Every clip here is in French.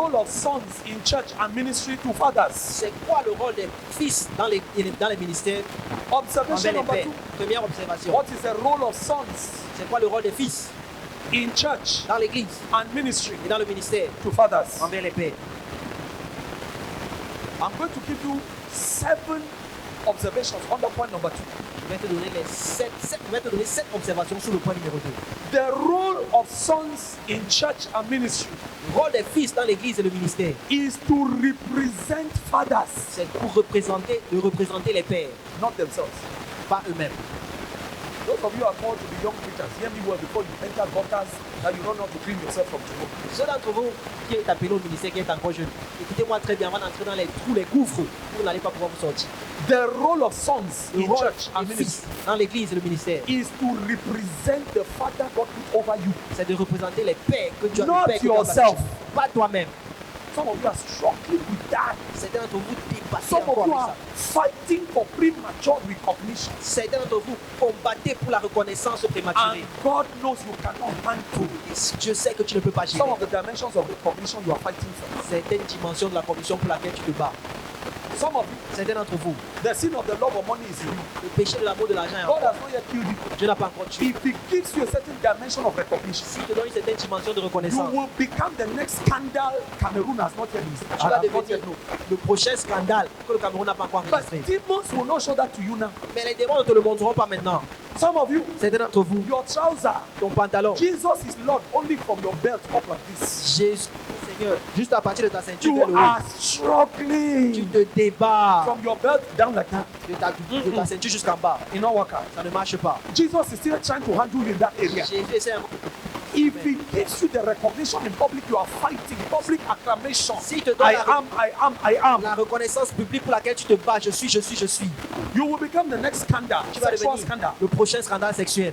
role of sons in church and ministry to fathers? C'est quoi le rôle des fils dans les ministères Observation envers les number pères? 2. Première observation. What is the role of sons C'est quoi le rôle des fils in church dans l'église and ministry et dans le ministère to fathers? envers les pères? I'm going to give you 7 observations under point number 2. Je vais te donner 7 observations sur le point numéro 2. The role of sons in church and ministry Le rôle des fils dans l'église et le ministère, is to represent fathers, c'est pour représenter les pères, not themselves. pas eux-mêmes. Those of you who are called to be young preachers, hear me well before you enter gutters that you don't know how to clean yourself from tomorrow. Ceux d'entre vous qui est appelé au ministère, qui est encore jeune, écoutez-moi très bien avant d'entrer dans les trous, les gouffres, vous n'allez pas pouvoir vous sortir. The role of sons Le in rôle church and des ministry fils dans l'église et le ministère, is to represent the father God put over you. c'est de représenter les pères que tu as, Not les pères que tu as yourself. baptisés. Pas toi-même. Some of you are struggling with that. Certains d'entre vous dépassent Some encore of you avec are ça. fighting for premature recognition. Certains d'entre vous combattez pour la reconnaissance prématurée. And God knows you cannot handle. Et Dieu sait que tu ne peux pas gérer Some of the dimensions of recognition you are fighting for. certaines dimensions de la commission pour laquelle tu te bats. Some of you, Certains d'entre vous, the sin of the love of money is in you. le péché de l'amour de l'argent est en God toi. has not yet killed you. Dieu n'a pas encore tué. If He gives you a certain dimension of recognition, S'il te donne une certaine dimension de you reconnaissance, will become the next scandal Cameroon has not yet tu vas has not devenir yet known. le prochain scandale que le Cameroun n'a pas encore But enregistré. demons will not show that to you now. Mais les démons ne te le montreront pas maintenant. Some of you, Certains d'entre vous, your trouser, ton pantalon, Jesus is Lord only from your belt up like this. Jésus, Seigneur, juste à partir de ta ceinture You vers le haut, are tu struggling te débats from your belt down like that. de ta ceinture jusqu'en bas. It not work out. Ça ne marche pas. Jesus is still trying to handle you in that area. Jésus essaie un- If He gives you the recognition in public, you are fighting public acclamation. S'il te donne I am. la reconnaissance publique pour laquelle tu te bats, je suis. You will become the next scandal, Tu vas sexual devenir scandal. le prochain scandale sexuel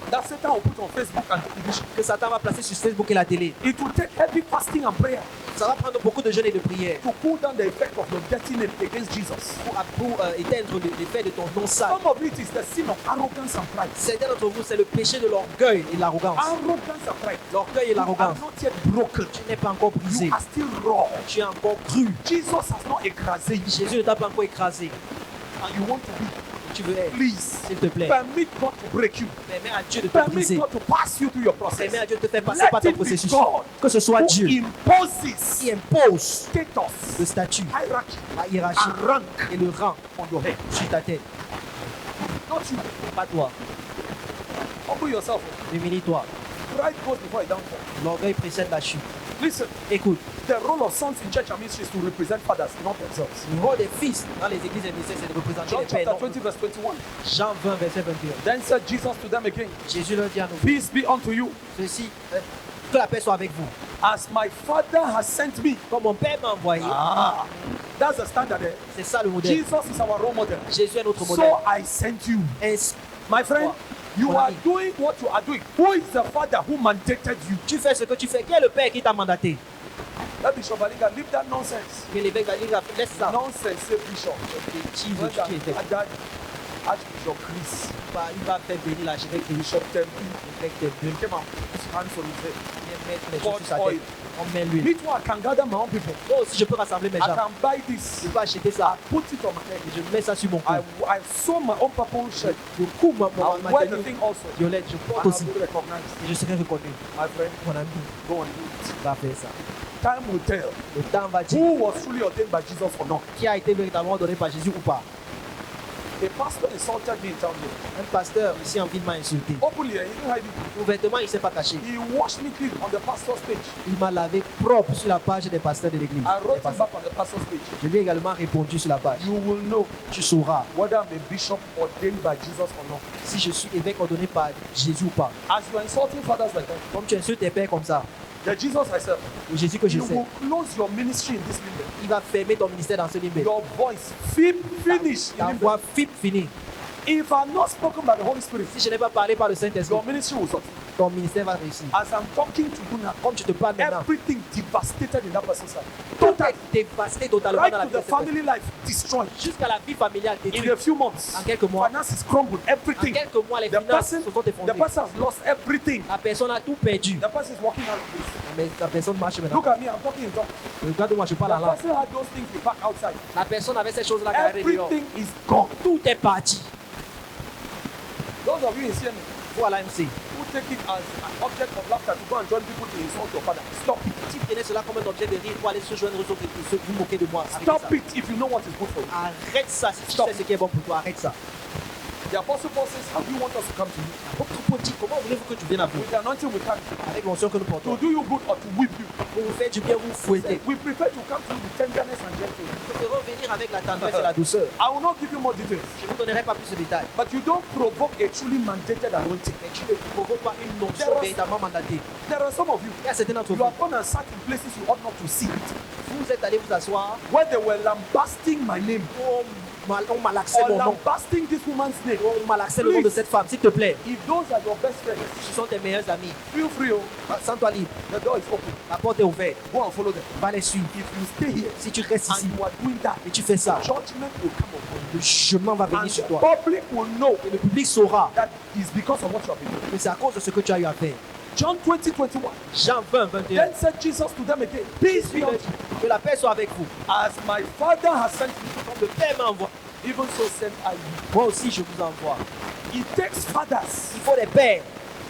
That Satan will put on Facebook and television. que Satan va placer sur Facebook et la télé. It will take heavy fasting and prayer Ça va prendre beaucoup de jeûnes et de prières to cool down the effect of your dirty name against Jesus. pour éteindre l'effet de ton nom sale. Some of it is the sin of arrogance and pride. Certains d'entre vous, c'est le péché de l'orgueil et de l'arrogance. Arrogance and pride. L'orgueil et You are l'arrogance. not yet broken. Tu n'es pas encore brisé. You are still raw. Tu es encore cru. Jesus has not écrasé you. Jésus ne t'a pas encore écrasé. And you want to be. Tu veux être, Please, s'il te plaît. permit God to break you. Permets à Dieu de te Permit briser. God to pass you through your process. Permets à Dieu de te faire passer Let par ton it be processus. God Que ce soit who Dieu imposes qui impose le status, statut, hierarchy, la hiérarchie and rank et le rang on your head. sur ta tête. Not you. Pas toi. Humble yourself. Humilie-toi. Pride goes before a downfall. L'orgueil précède la chute. Listen, Écoute, the role of sons in church and ministry is to represent fathers, not themselves. le rôle des fils dans les églises et ministères, c'est de représenter John les pères. chapter non? 20, verse 21. Jean 20, verset 21. Then said Jesus to them again, Jésus leur dit à nouveau, Peace be unto you. ceci, que la paix soit avec vous. As my Father has sent me. Comme mon Père m'a envoyé, That's the standard there. c'est ça le modèle. Jesus is our role model. Jésus est notre modèle. So I sent you. Ainsi, My friend, you Mon are ami. doing what you are doing. Who is the Father who mandated you? tu fais ce que tu fais. Qui est le Père qui t'a mandaté? Let Bishop Baliga leave that nonsense. Que l'évêque va dire, laisse ça. Nonsense, say Bishop. Qui Well veut done. qui était? Archbishop Chris, Il va faire venir l'archevêque et Bishop Temple, l'évêque de Dieu. came out, put his hands on his head. Viens mettre les Pour choses sur sa oil. tête. On met l'huile. Me too, I can gather my own people. Moi aussi, je peux rassembler mes I gens. can buy this. Je peux acheter ça. Put it on my head. Et je mets ça sur mon cou. I sew my own purple shirt. Je couds ma I wear the tenue thing also. violette. Je And porte I'll aussi. be recognized. Et je serai reconnu. My friend, Mon ami go and do it. va faire ça. Time will tell Le temps va dire who was truly ordained by Jesus or not. qui a été véritablement donné par Jésus ou pas. A pastor insulted me in town here. Un pasteur ici en ville m'a insulté. Openly, he didn't hide it. Ouvertement, il ne s'est pas caché. He washed me clean on the pastor's page. Il m'a lavé propre sur la page des pasteurs de l'église. I wrote Des him pasteurs. back on the pastor's page. Je lui ai également répondu sur la page. You will know Tu sauras whether I'm a bishop ordained by Jesus or not. si je suis évêque ordonné par Jésus ou pas. As you are insulting fathers like that, Comme tu insultes tes pères comme ça, the Jesus I serve, le Jésus que je you sais, will close your ministry in this limbo. il va fermer ton ministère dans ce limbe. Your voice, finish in Ta limbo. voix fini. If I'm not spoken by the Holy Spirit, Si je n'ai pas parlé par le Saint-Esprit, your ministry will suffer. ton ministère va réussir. As I'm talking to you now, Comme tu te parles maintenant, everything devastated in that person's life. tout Total. est dévasté totalement Right dans la to vie de the cette personne. family life destroyed. Jusqu'à la vie familiale In détruite. a few months, En quelques mois, finances crumbled, en everything. quelques mois, les The finances person, se sont the effondrées. person has lost everything. La personne a tout perdu. The person is walking out of this. Mais la personne marche maintenant. Look at me, I'm talking in tongues. Regarde-moi, je parle The en langue. person had those things to pack outside. La personne avait ces choses-là garées dehors. Everything is gone. Tout est parti. Those of you in CMA Vous à l'AMC, who take it as an object of laughter to go and join people to insult your father, stop it. si vous prenez cela comme un objet de rire pour aller se joindre aux autres et se vous moquer de moi, arrêtez Stop ça. it if you know what is good for you. Arrête ça si tu Stop. sais ce qui est bon pour toi, arrête ça. The Apostle Paul says, how do you want us to come to you? Votre Paul dit, comment voulez-vous que tu viennes à vous? With the anointing we carry. Avec l'onction que nous To portons. do you good or to whip you. Pour vous faire du bien, vous fouetter. We prefer to come to you with tenderness and gentleness. Nous préférons venir avec la tendresse et la douceur. I will not give you more details. Je ne vous donnerai pas plus de détails. But you don't provoke a truly mandated anointing. Mais tu ne provoques pas une onction véritablement mandatée. There are some of you, Il y a certains d'entre you vous, have gone and sat in places you ought not to sit. vous êtes allés vous asseoir, Where they were lambasting my name. on malaxait Or mon nom. lambasting this woman's name. On malaxait le nom de cette femme, s'il te plaît. If those are your best friends, Ce sont tes meilleurs amis. feel free. Oh. Sens-toi libre. The door is open. La porte est ouverte. Go and follow them. Va les suivre. If you stay here Si tu restes ici and you are doing that, et tu fais ça, judgment will come upon you. le jugement va venir And sur the toi. public will know Et le public saura that is because of what you have been doing. que c'est à cause de ce que tu as eu à faire. John 20:21. Jean 20, 21. Then said Jesus to them again, peace be Il unto leur dit que la paix soit avec vous. you. As my Father has sent me, Comme le Père m'envoie, even so send I you. moi aussi je vous envoie. It takes fathers Il faut des pères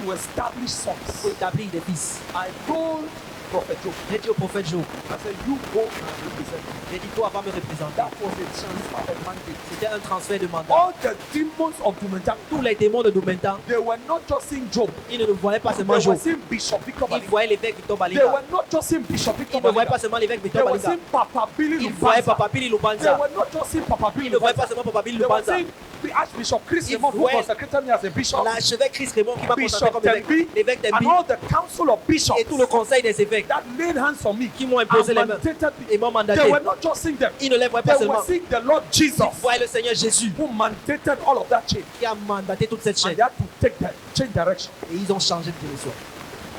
to establish sons. pour établir des fils. I told Prophet Job, J'ai dit au prophète Job, I said, you go and represent me. j'ai dit toi va me représenter. That was a transfer of mandate. C'était un transfert de mandat. All the demons of Dumentan, Tous les démons de Domentan, they were not just seeing Job. ils ne le voyaient pas They seulement were Job. seeing Bishop Victor Ils Baliga. voyaient l'évêque Victor They Baliga. were not just seeing Bishop Victor Ils ne voyaient Baliga. pas seulement l'évêque They Victor were Baliga. seeing Papa Billy Ils voyaient Lubanza. Papa Billy They Lubanza. were not just seeing Papa Billy Ils ne voyaient pas Lubanza. seulement Papa Billy They were Lubanza. seeing the Archbishop Chris Ils Raymond, who voyaient consecrated me as a bishop. L'archevêque Chris Raymond qui m'a consacré Bishop comme évêque. Tembi L'évêque and Tembi all the council of bishops et tout le conseil des évêques that laid hands on me qui m'ont imposé and les mains mandated me. et m'ont mandaté. They were not just seeing them. Ils ne les voyaient They pas were seulement. seeing the Lord Jesus Ils voyaient le Seigneur Jésus who mandated all of that change. qui a mandaté toute cette And chaîne. they had to take that change direction. Et ils ont changé de direction.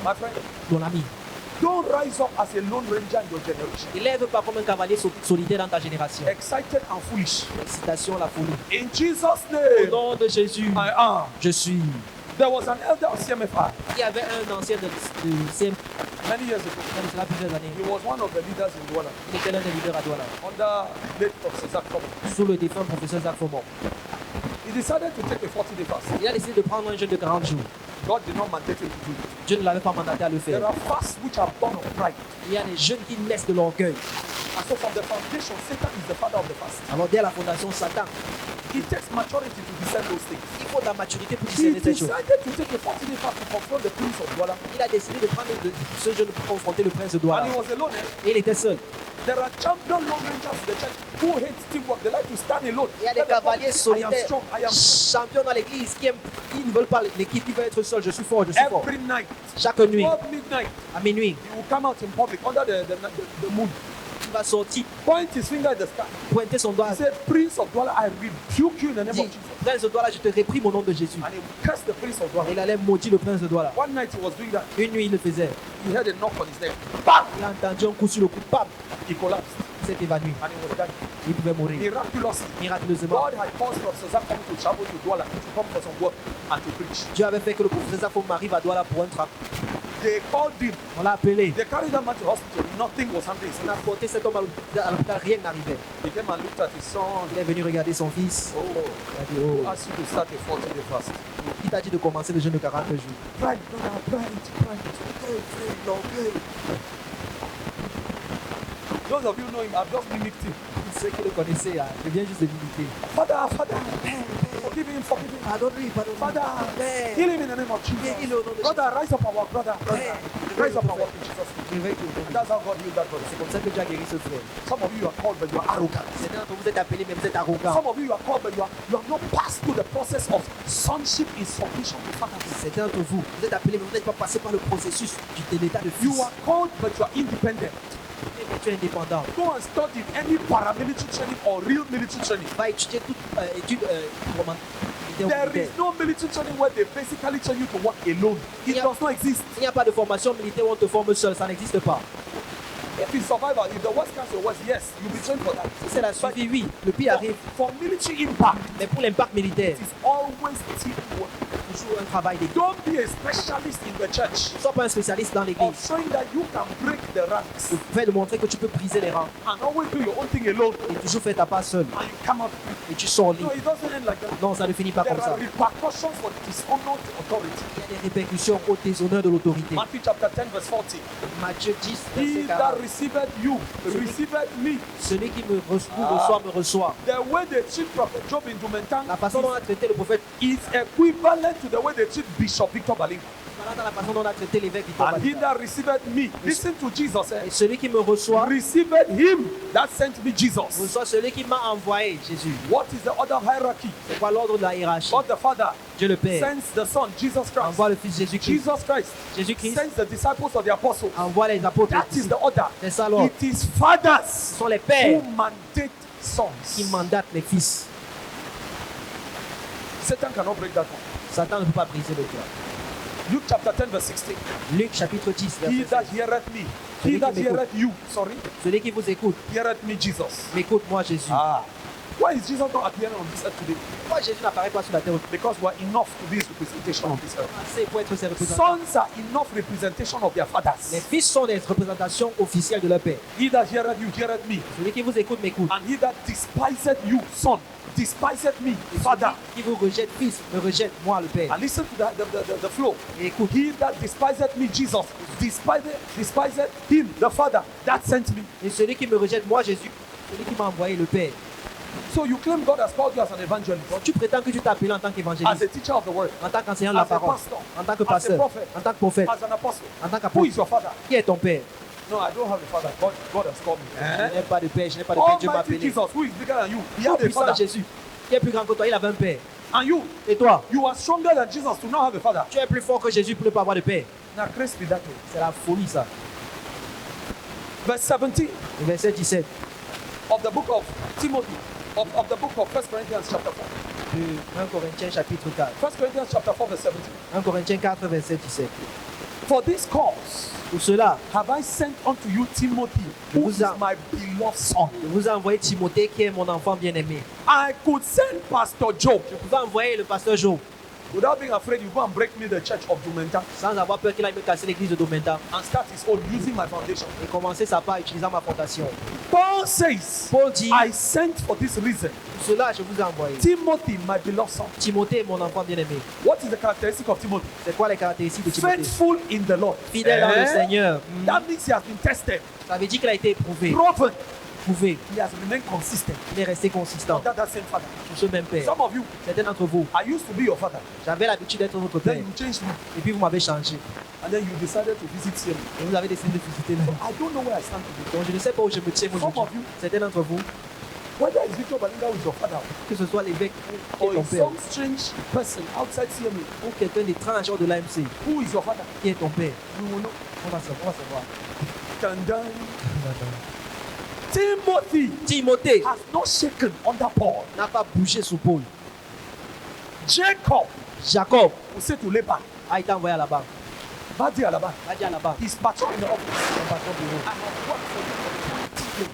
My friend, Mon ami, don't rise up as a lone ranger in your generation. ne lève pas comme un cavalier solitaire dans ta génération. Excited and foolish. L'excitation, la folie. In Jesus' Au name, nom de Jésus, I am. je suis. There was an elder of CMFI Il y avait un ancien de CM, many years ago. il y a de cela plusieurs années. He was one of the leaders in Douala Il était l'un des leaders à Douala, under late Professor Zach Common. sous le défunt professeur Zach Fomon. He decided to take a 40-day fast. Il a décidé de prendre un jeûne de 40 jours. God did not mandate him to do it. Dieu ne l'avait pas mandaté à le There faire. are fasts which are born of pride. Il y a des jeûnes qui naissent de l'orgueil. And so from the foundation, Satan is the father of the fast. Alors dès la fondation, Satan, It takes maturity to discern those things. il faut de la maturité pour He discerner ces choses. decided to take a 40-day fast to confront the prince of Douala. Il a décidé de prendre ce jeûne pour confronter le prince de And Douala. he was alone. Et il était seul. There are champion long rangers in the church who hate teamwork. They like to stand alone. Il y a des Let them cavaliers come, I am solitaires, strong. I am champions dans l'église qui ne veulent pas l'équipe, qui veut être seul. Je suis fort, je suis fort. every night, Chaque nuit, 12 midnight, à minuit, he will come out in public under the moon, il va sortir, point his finger at the sky. pointer son doigt. He said, Prince of Douala, I rebuke you in the name Dit, of Jesus. prince de Douala, je te réprime au nom de Jésus. And he would curse the Prince of Et Douala. il allait maudire le prince de Douala. One night he was doing that. Une nuit, il le faisait. He heard a knock on his neck. Bam! Il a entendu un coup sur le cou, bam, He collapsed il s'est évanoui. and he was dying. Il pouvait mourir. Miraculously, Miraculeusement, God had caused Professor Zachary to travel to Douala to come for some work and to preach. Dieu avait fait que le professeur Zafom arrive à Douala pour un trac. They called him. On l'a appelé. They carried that man to hospital. Nothing was happening. On a porté cet homme à l'hôpital, rien n'arrivait. He came and looked at his son. Il est venu regarder son fils. Oh, Il a dit, oh, asked you to start a 40-day fast. il t'a dit de commencer le jeûne de 40 jours. Pride, brother, pride. L'orgueil. Those of you know him, I've just mimicked him. Ceux qui le connaissaient, là, je viens juste de l'imiter. Father, forgive him. Pardonne-lui, pardonne-lui. Father, Père, heal him in the name of guéris-le Jesus. au nom de Jésus. Brother, rise up our brother. Père, Rise up our in Jesus' name. réveille-le au nom de And that's how God healed that brother. C'est comme ça que Dieu a guéri ce frère. Some of you are called, but you are arrogant. Certains d'entre vous êtes appelés, mais vous êtes arrogants. Some of you are called, but you have not passed through the process of sonship in submission to fatherhood. Certains d'entre vous, vous êtes appelés, mais vous n'êtes pas passé par le processus de l'état de fils. You are called, but you are independent. Mais tu es indépendant. Go and study any paramilitary training or real military training. Va étudier toute étude militaire ou There militaire. is no military training where they basically train you to work alone. It Yeah. does not exist. Il n'y a pas de formation militaire où on te forme seul, ça n'existe pas. If it's survival, if the worst comes to the worst, yes, you'll be trained for that. Si c'est la survie, oui, le pire arrive. For military impact, Mais pour l'impact militaire, it is always teamwork. toujours un travail d'équipe. Don't be a specialist in the church Ne sois pas un spécialiste dans of l'église. showing that you can break the ranks Le fait de montrer que tu peux briser les rangs and always do your own thing alone et toujours faire ta part seul. and you come out. Et tu sors No, libre. it doesn't end like that. Non, ça ne finit pas There comme ça. are repercussions for dishonor to authority. Il y a des répercussions au déshonneur de l'autorité. Matthew chapter 10, verse 40. Matthieu 10, He verset that 40. received you received me. Celui qui me reçoit, me reçoit. The way they treat Prophet Job in Dumentan La façon dont on a traité le prophète, is equivalent to the way they treat Bishop Victor Balinga. voilà dans la façon dont on a traité l'évêque Victor And he Balinga. that received me, listen to Jesus, Et celui qui me reçoit, received him that sent me, Jesus. reçoit celui qui m'a envoyé, Jésus. What is the order of hierarchy? C'est quoi l'ordre de la hiérarchie? God the Father Dieu le Père sends the Son, Jesus Christ. envoie le Fils Jésus-Christ. Jesus Christ Jésus-Christ sends the disciples of the apostles. envoie les apôtres. That is the order. C'est ça l'ordre. It is fathers Ce sont les who pères mandate sons. qui mandatent les fils. Satan cannot break that one. Satan ne peut pas briser le cœur. Luke chapter 10, verse 16. Luc chapitre 10, He verset that 16. heareth me, Celui he that qui m'écoute. heareth you, sorry, Celui qui vous écoute, heareth me, Jesus. m'écoute-moi Jésus. Ah. Why is Jesus not appearing on this earth today? Pourquoi Jésus n'apparaît pas sur la terre? Because we are enough to be his representation of this earth. Assez pour être ses représentants. Sons are enough representation of their Les fathers. fils sont des représentations officielles de leur père. He that heareth you, heareth me. Celui qui vous écoute m'écoute. And he that despiseth you, son, despiseth me, father. Celui qui vous rejette, fils, me rejette, moi le père. And listen to the flow. Et écoute, He that despiseth me, Jesus, despiseth him, the Father, that sent me. et celui qui me rejette, moi Jésus, celui qui m'a envoyé le père. So you claim God has called you as an evangelist, Donc tu prétends que tu t'es appelé en tant as qu'évangéliste, a teacher of the word, en tant qu'enseignant de la as a parole, pastor, en tant que as a pasteur, prophet, en tant que prophète, as an apostle. en tant Who qu'apôtre. is your father? Qui est ton père? No, I don't have a father. God has called me. Je n'ai pas de père, je n'ai pas de père, Dieu m'a Almighty appelé. Jesus, who is bigger than you, he Tout had a puissant father. Jésus, qui est plus grand que toi, il avait un père. And you, Et toi, you are stronger than Jesus to not have a father. tu es plus fort que Jésus pour ne pas avoir de père. Now, Christ be that way. C'est la folie ça. Verse 17 Le verset 17 of the book of Timothy, of the book of 1 Corinthians chapter 4. de 1 Corinthiens chapitre 4. 1 Corinthians chapter 4, verse 17. 1 Corinthiens 4, verset 17. For this cause Pour cela, have I sent unto you Timothy, who is my beloved son. je vous ai envoyé Timothée qui est mon enfant bien-aimé. I could send Pastor Job Je pouvais envoyer le pasteur Job without being afraid you go and break me the church of Dumenta sans avoir peur qu'il aille me casser l'église de Domenta and start his own using my foundation. et commencer sa part utilisant ma fondation. Paul says, Paul dit, I sent for this reason pour cela je vous ai envoyé Timothy, my beloved son. Timothée est mon enfant bien-aimé. What is the characteristic of Timothy? C'est quoi les caractéristiques de Timothée? Faithful in the Lord. Fidèle dans le Seigneur. That means he has been tested, Ça veut dire qu'il a été éprouvé, proven. prouvé. He has remained consistent. Il est resté consistant Under that same father. sur ce même père. Some of you, Certains d'entre vous, I used to be your father. j'avais l'habitude d'être votre Then père. you changed me. Et puis vous m'avez changé. And then you decided to visit him. Et vous avez décidé de visiter là. I don't know where I stand today. Donc je ne sais pas où je me tiens Some of aujourd'hui. you, Certains d'entre vous, whether it's Victor Balinga who is your father que ce soit l'évêque qui est or ton it's père, some strange person outside CMA ou quelqu'un d'étrange hors de l'AMC who is your father, qui est ton père, we will know. on va savoir. Tandan. Timothy Timothée has not shaken under Paul. n'a pas bougé sous Paul. Jacob Jacob will say to Laban, a été envoyé à la-bas. va dire à Laban, Il a dit à la-bas, his patron in the office, son patron bureau. I have worked for you for 20 years.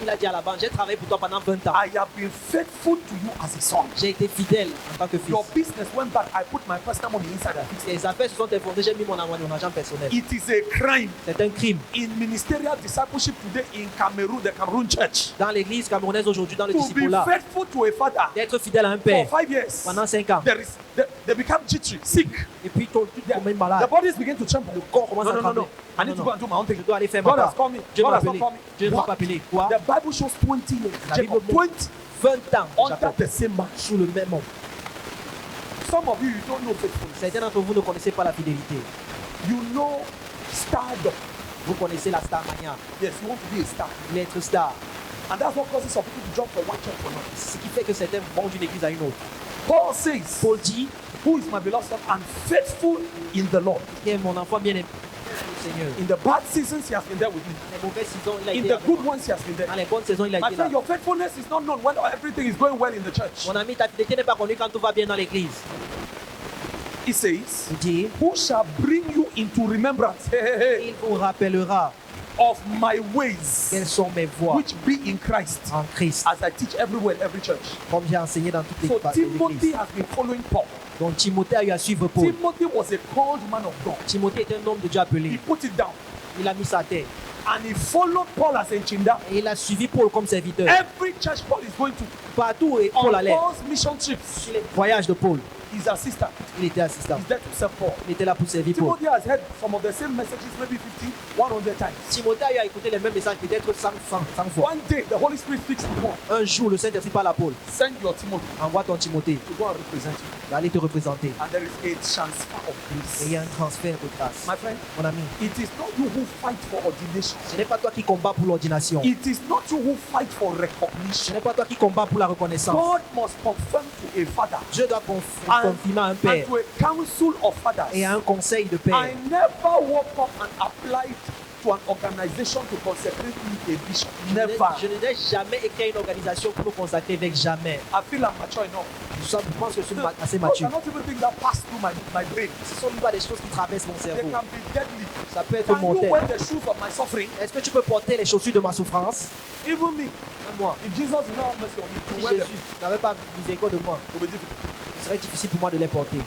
Il a dit à la-bas, j'ai travaillé pour toi pendant 20 ans. I have been faithful to you as a son. J'ai été fidèle en tant que fils. Your business went bad. I put my personal money inside and fixed it. Les affaires se sont effondrées, j'ai mis mon argent personnel. It is a crime C'est un crime. in ministerial discipleship today in Cameroon, the Cameroon church, Dans l'église camerounaise aujourd'hui, dans le to be disciple-là, faithful to a father d'être fidèle à un for père 5 years. pendant 5 ans. They become jittery, sick. Et puis tu The, tombes the malade. bodies begin to tremble. Le corps commence No, à no, no, trembler. no. I need to go and do my own thing. Je dois aller faire ma God has part. called me. Dieu God m'a has not appelé. called me. Dieu ne m'a What? pas appelé. Quoi? The Bible shows 20 years. La Jacob, Bible montre 20 20 ans, under Jacob, the same man. sous le même homme. Some of you don't know faithfulness. Certains d'entre vous ne connaissez pas la fidélité. You know stardom. Vous connaissez la star mania, Yes, you want to be a star. vous voulez être star. And that's what causes some people to jump from one church to another. Ce qui fait que certains vont d'une église à une autre. Paul says, Paul dit, who is my beloved son and faithful in the Lord. qui est mon enfant bien-aimé, Seigneur. In the bad seasons, He has been there with me. Dans les mauvaises saisons, il a In été the avec good moi. ones, He has been there. Dans les bonnes saisons, il a My été là. friend, your faithfulness is not known when everything is going well in the church. Mon ami, ta fidélité n'est pas connue quand tout va bien dans l'église. He says, Il dit, who shall bring you into remembrance il vous rappellera of my ways, quelles sont mes voies which be in Christ, en Christ, as I teach everywhere in every church. comme j'ai enseigné dans toutes les So églises. Timothy has been following Paul. Donc Timothée a eu à suivre Paul. Timothy was a called man of God. Timothée était un homme de Dieu He appelé. put it down Il a mis sa tête. and he followed Paul as Enchinda. Et il a suivi Paul comme serviteur. Every church Paul is going to, Partout où Paul on allait, Paul's mission trips, sur les voyages de Paul, his assistant, il était assistant. he's there to serve Paul. Il était là pour servir Paul. Timothy has heard some of the same messages maybe 50, 100 times. Timothée a eu à écouter les mêmes messages peut-être 100 fois. One day, the Holy Spirit speaks to Paul. Un jour, le Saint-Esprit parle à Paul. Send your Timothy Envoie ton Timothée to go and represent you. d'aller te représenter. And there is a transfer of Et grace. il y a un transfert de grâce. My friend, Mon ami, it is not you who fight for ordination. ce n'est pas toi qui combats pour l'ordination. It is not you who fight for Ce recognition. n'est pas toi qui combats pour la reconnaissance. God must confirm to a father Dieu doit confirmer à un and père to a council of fathers. et à un conseil de père. I never woke up and applied to an organization to consecrate me a bishop. Never. Je n'ai jamais écrit une organisation pour me consacrer avec jamais. I feel I'm mature enough. Je pense que je suis assez I mature. cannot even think that passed through my brain. Ce sont pas des choses qui traversent mon They cerveau. can be deadly. Ça peut être Can you mortel. wear the shoes of my suffering? Est-ce que tu peux porter les chaussures de ma souffrance? Even me. Même moi. If Jesus did not have mercy on me, to Si wear them, Jésus n'avait pas miséricorde de moi, it would be difficult. ce serait difficile pour moi de les porter.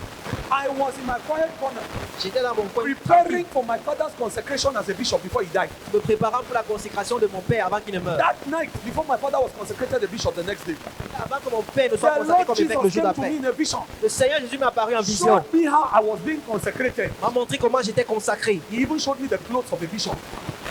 I was in my quiet corner, J'étais dans mon coin, preparing for my father's consecration as a bishop before he died. me préparant pour la consécration de mon père avant qu'il ne meure. That night, before my father was consecrated a bishop the next day, Avant que mon père ne soit the consacré Lord comme évêque le Jesus jour came to me d'après. in a vision, Le Seigneur Jésus m'est apparu en vision. showed me how I was being consecrated. M'a montré comment j'étais consacré. He even showed me the clothes of a bishop.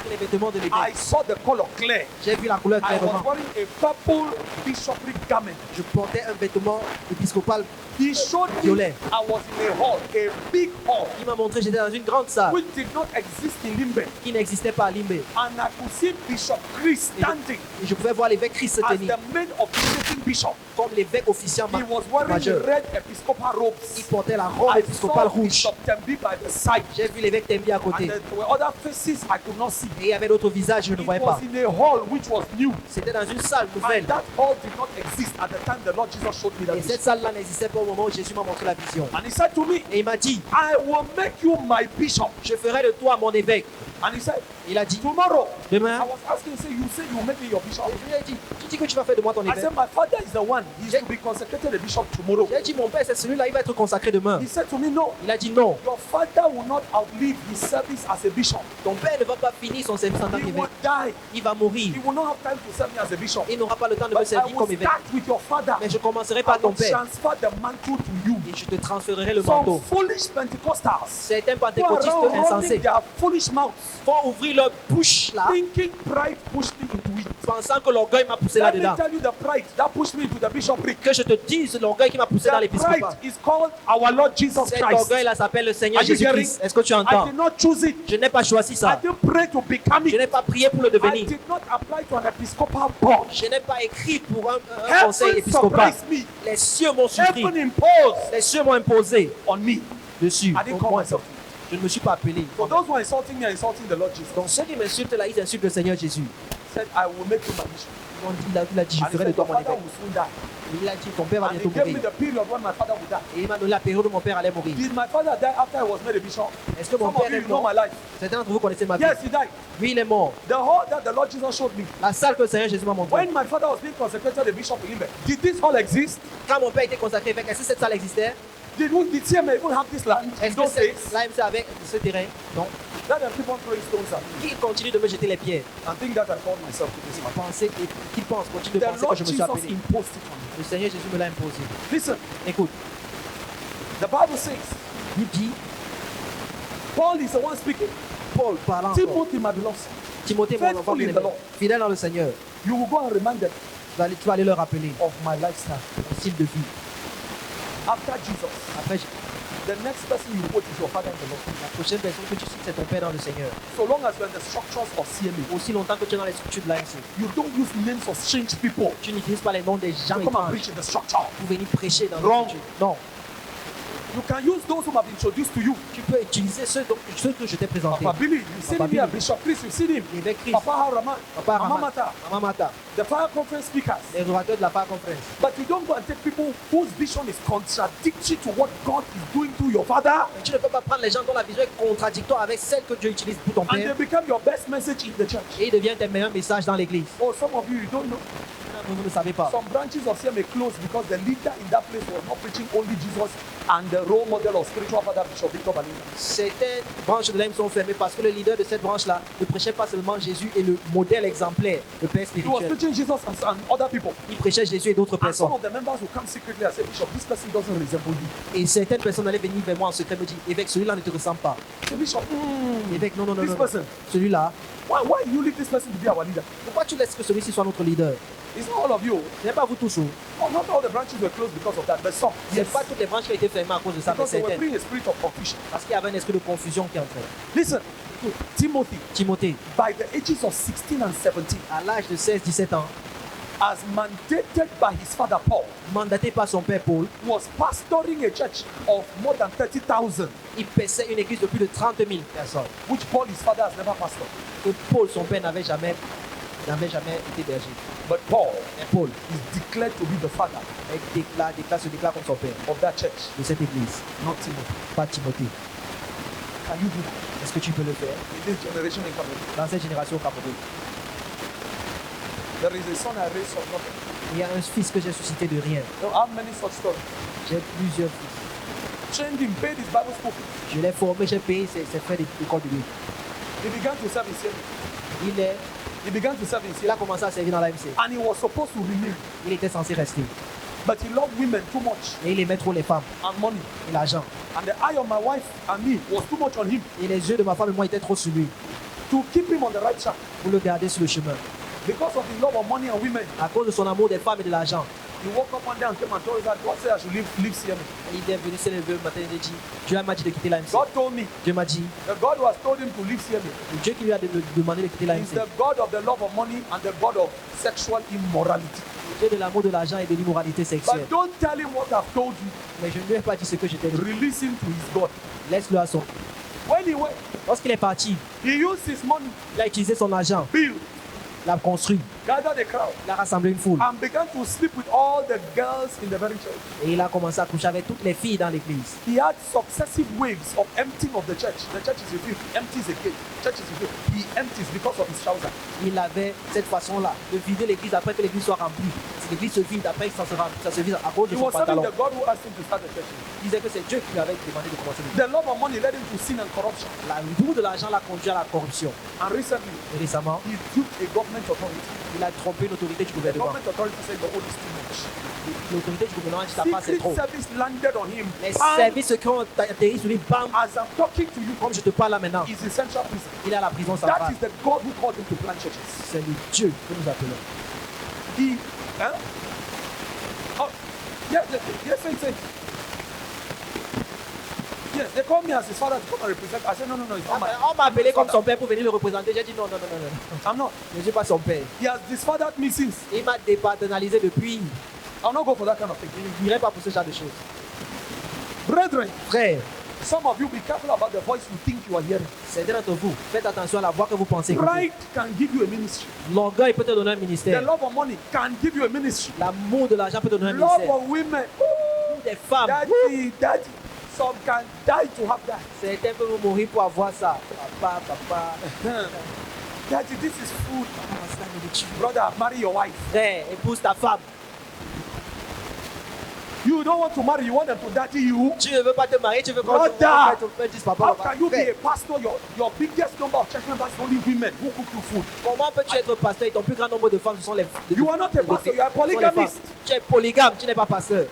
Les vêtements de I l'évêque. saw the color clear. J'ai vu la couleur I was clairement. wearing a purple bishopric garment. Je portais un vêtement épiscopal He showed me violet. I was in a hall, a big hall, Il m'a montré que j'étais dans une grande salle which did not exist in Limbe. qui n'existait pas à Limbé. And I could see Bishop Chris standing Et je pouvais voir l'évêque Christ se as tenir the main officiating bishop. comme l'évêque officiant He was wearing majeur. red episcopal Il robes. portait la robe I épiscopale saw rouge. Bishop Tembi by the side. J'ai vu l'évêque Tembi à And côté. there were other faces I could not see. Et il y avait d'autres visages que je ne It voyais was pas. in a hall which was new. C'était dans une salle And nouvelle. that hall did not exist at the time the Lord Jesus showed me that Et vision. cette salle-là n'existait pas au moment où Jésus m'a montré la vision. And he said to me, Et il m'a dit, I will make you my bishop. je ferai de toi mon évêque. And he said, Il a dit, tomorrow. I demain, was asking, say, you say you make me your bishop. et je lui ai dit, tu dis que tu vas faire de moi ton I évêque. said, my father is the one. He's to be consecrated a bishop tomorrow. J'ai dit, mon père, c'est celui-là, il va être consacré demain. He said to me, no, Il a dit, non, your father will not outlive his service as a bishop. ton père ne va pas finir son service en tant He will qu'évêque. die. Il va mourir. He will not have time to serve me as a bishop. Il n'aura pas le temps de me But I servir will comme évêque. start with your father. Mais je commencerai I par ton will père. transfer the mantle to you. Et je te transférerai le Some manteau. foolish Pentecostals Certains who are pentecôtistes around running insensés their foolish mouths, vont ouvrir leur bouche là, thinking pride pushed me into it. pensant que l'orgueil m'a poussé Let me là-dedans. tell you the pride that pushed me into the bishopric. Que je te dise l'orgueil qui m'a poussé dans That l'épiscopat. pride is called our Lord Jesus Cet Christ. orgueil-là s'appelle le Seigneur Are you Jésus-Christ. Est-ce que tu I entends? did not choose it. Je n'ai pas choisi I ça. didn't pray to become Je it. n'ai pas prié pour le I devenir. did not apply to an episcopal board. Je n'ai pas écrit pour un conseil Heaven épiscopal. surprised me. Les cieux m'ont surpris. Heaven imposed Les cieux m'ont imposé on me. dessus. I didn't call Moi, myself. je ne me suis pas appelé. For those who are insulting me are insulting the Lord Jesus. Donc ceux qui m'insultent là, ils insultent le Seigneur Jésus. Said, I will make you my bishop. Il a dit, je And he ferai de said, toi your mon father évêque. will soon die. Il a dit, ton père va And he bientôt gave me mourir. the period when my father would die. Et il m'a donné la période où mon père allait mourir. Did my father die after I was made a bishop? Est-ce que mon Some of père you est know mort? my life. Certains d'entre vous connaissez ma vie. Yes, he died. Oui, il est mort. The hall that the Lord Jesus showed me. La salle que le Seigneur Jésus m'a montrée. When my father was being consecrated a bishop in Limbe, did this hall exist? Quand mon père était consacré évêque, est-ce que cette salle existait? Did CMA even have this land in Est-ce que those days? l'AMC avait ce terrain? Non. Let them keep on throwing stones at me Qu'il continue de me jeter les pierres. and think that I called myself to this man. Penser et qu'il pense, continue de The penser que Lord je me suis Jesus appelé. imposed it on me. Le Seigneur Jésus me l'a imposé. Listen, Écoute, the Bible says, il dit, Paul is the one speaking. Paul parlant encore. Timothy, my beloved, Timothée, mon enfant faithful in bien-aimé, the Lord. fidèle dans le Seigneur, you will go and remind them tu vas aller leur rappeler of my lifestyle. mon style de vie. After Jesus, Après, the next person you quote is your father in the Lord. la prochaine personne que tu cites, c'est ton père dans le Seigneur. So long as you're in the structures of CMA, Aussi longtemps que tu es dans les structures de l'AMC, you don't use names of strange people tu n'utilises pas les noms des gens to come and étranges preach in the structure. pour venir prêcher dans Wrong. les structures. Non. You can use those whom I've introduced to you. Tu peux utiliser ceux que je t'ai présentés. Papa Billy, you've seen him here. Bishop Chris, you've seen him. L'évêque Chris, Papa Haraman, Papa Mama Ramat, Mata, Mama Mata, the fire conference speakers. les orateurs de la Fire Conference. But you don't go and take people whose vision is contradictory to what God is doing to your father, Tu ne peux pas prendre les gens dont la vision est contradictoire avec celle que Dieu utilise pour ton and they père become your best message in the church. et ils deviennent tes meilleurs messages dans l'église. Oh, some of you don't know. Vous ne savez pas. Some branches of CM may close because the leader in that place was not preaching only Jesus and the role model of spiritual father Bishop Victor Balinga. Certaines branches de l'âme sont fermées parce que le leader de cette branche-là ne prêchait pas seulement Jésus et le modèle exemplaire, le père He was spirituel. preaching Jesus and other people. Il prêchait Jésus et d'autres And some personnes. of the members will come secretly and say, Bishop, this person doesn't resemble you. Et certaines personnes allaient venir vers moi en secret me dire, évêque, celui-là ne te ressemble pas. Say, Bishop, Évêque, non, non, non, this non. person, Celui-là, why you leave this person to be our leader? pourquoi tu laisses que celui-ci soit notre leader? It's not all of you. Ce n'est pas vous tous. Oh, not all the branches were closed because of that, but some. Ce n'est Yes. pas toutes les branches qui ont été fermées à cause de ça, mais Because they were certaines. bringing a spirit of confusion. Parce qu'il y avait un esprit de confusion qui entrait. Listen, Timothy, Timothée, by the ages of 16 and 17, à l'âge de 16-17 ans, as mandated by his father Paul, mandaté par son père Paul, was pastoring a church of more than 30,000, il paissait une église de plus de 30 000 personnes. which Paul, his father, has never pastored. Que Paul, son père, n'avait jamais été berger. But Paul Mais Paul is declared to be the father se déclare comme son père of that church, de cette église, not Timothy. pas Timothée. Can you do that Est-ce que tu peux le faire in this generation in Cameroon? dans cette génération au Cameroun? There is a son I raised from nothing. Il y a un fils que j'ai suscité de rien. You know, I have many such stories. J'ai plusieurs fils. Trained him, paid his Bible school. Je l'ai formé, j'ai payé ses frais d'école de lui. He began to serve in CM. He began to serve in Il a CM. commencé à servir dans l'AMC. And he was supposed to remain. Il était censé rester. But he loved women too much Et il aimait trop les femmes and money. et l'argent. And the eye of my wife and me was too much on him Et les yeux de ma femme et moi étaient trop sur lui to keep him on the right track. pour le garder sur le chemin. Because of his love of money and women, À cause de son amour des femmes et de l'argent. he woke up one day and came and told us that God said I should leave CM. Il est venu se lever le matin et il a dit, Dieu m'a dit de quitter l'AMC. God told me Dieu m'a dit, the God who has told him to leave CM Dieu qui lui a demandé de quitter is l'AMC. the God of the love of money and the God of sexual immorality. Dieu de l'amour de l'argent et de l'immoralité sexuelle. But don't tell him what I've told you. Mais je ne lui ai pas dit ce que je t'ai dit. Release him to his God. Laisse-le à son. When he went, Lorsqu'il est parti, he used his money, il a utilisé son argent, build, l'a construit, gathered a crowd, il a rassemblé une foule. and began to sleep with all the girls in the very church. Et il a commencé à coucher avec toutes les filles dans l'église. He had successive waves of emptying of the church. The church is refilled, he empties again. Church is refilled. He empties because of his trouser. Il avait cette façon-là de vider l'église après que l'église soit remplie. Si l'église se vide, après ça se vide à cause de He son was serving pantalon. the God who asked him to start the church. Il disait que c'est Dieu qui lui avait demandé de commencer l'église. The love of money led him to sin and corruption. L'amour de l'argent l'a conduit à la corruption. And recently, Et récemment, he took a government authority. il a trompé l'autorité du The gouvernement. government authority said the oil is too much. L'autorité du gouvernement a dit ta part c'est Secret trop. service landed on him. Les And services secrets ont atterri sur lui. Bam! as I'm talking to you, Comme je te parle là maintenant, is in central prison. il est à la prison That centrale. is the God who called him to plant churches. C'est le Dieu que nous appelons. He, oh, yes, say. Yes, they called me as his father to come and represent. I said, no, it's not my. On m'a appelé I'm comme his son father. père pour venir le représenter. J'ai dit non, non, non, non, non. I'm not. Je ne suis pas son père. He has disfathered me since. Il m'a dépaternalisé depuis. I'll not go for that kind of thing. Je n'irai pas pour ce genre de choses. Brethren, Frère, some of you be careful about the voice you think you are hearing. certains d'entre vous, faites attention à la voix que vous pensez écouter. Pride can give you a ministry. L'orgueil peut te donner un The ministère. love of money can give you a ministry. L'amour de l'argent peut te donner un Love ministère. of women. Des femmes, Daddy. Some can die to have that. certains peuvent mourir pour avoir ça. Papa. Daddy, this is food. Ah, ça me tue. Brother, marry your wife. Frère, épouse ta femme. You don't want to marry, you want them to daddy you. Tu ne veux pas te marier, tu veux qu'on Brother, te dise How papa. can you be Frère, a pastor? Your biggest number of church members is only women who cook you food. comment peux-tu être pasteur et ton plus grand nombre de femmes ce sont les You are not a pastor, you are a ce sont les polygamist. femmes. Tu es polygame, tu n'es pas pasteur.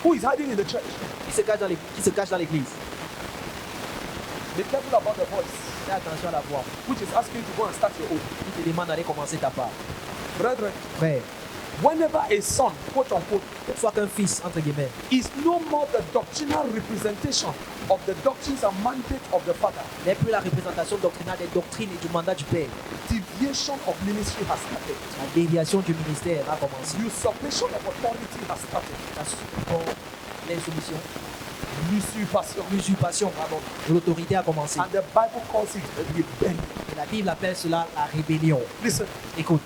Who is hiding in the church? Qui se cache dans l'église. Be careful about the voice, Fais attention à la voix. which is asking you to go and start your own. Qui te demande d'aller commencer ta part. Brethren, Frère, whenever a son, quote unquote, une fois qu'un fils, entre guillemets, is no more the doctrinal representation of the doctrines and mandate of the father, n'est plus la représentation doctrinale des doctrines et du mandat du père. deviation of ministry has started. La déviation du ministère a commencé. Usurpation of authority has started. La l'insoumission. L'usurpation. L'usurpation, pardon, de l'autorité a commencé. And the Bible calls it a rebellion. Et la Bible appelle cela la rébellion. Listen, Écoute,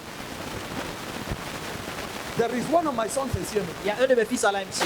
there is one of my sons in CMA. il y a un de mes fils à l'AMC.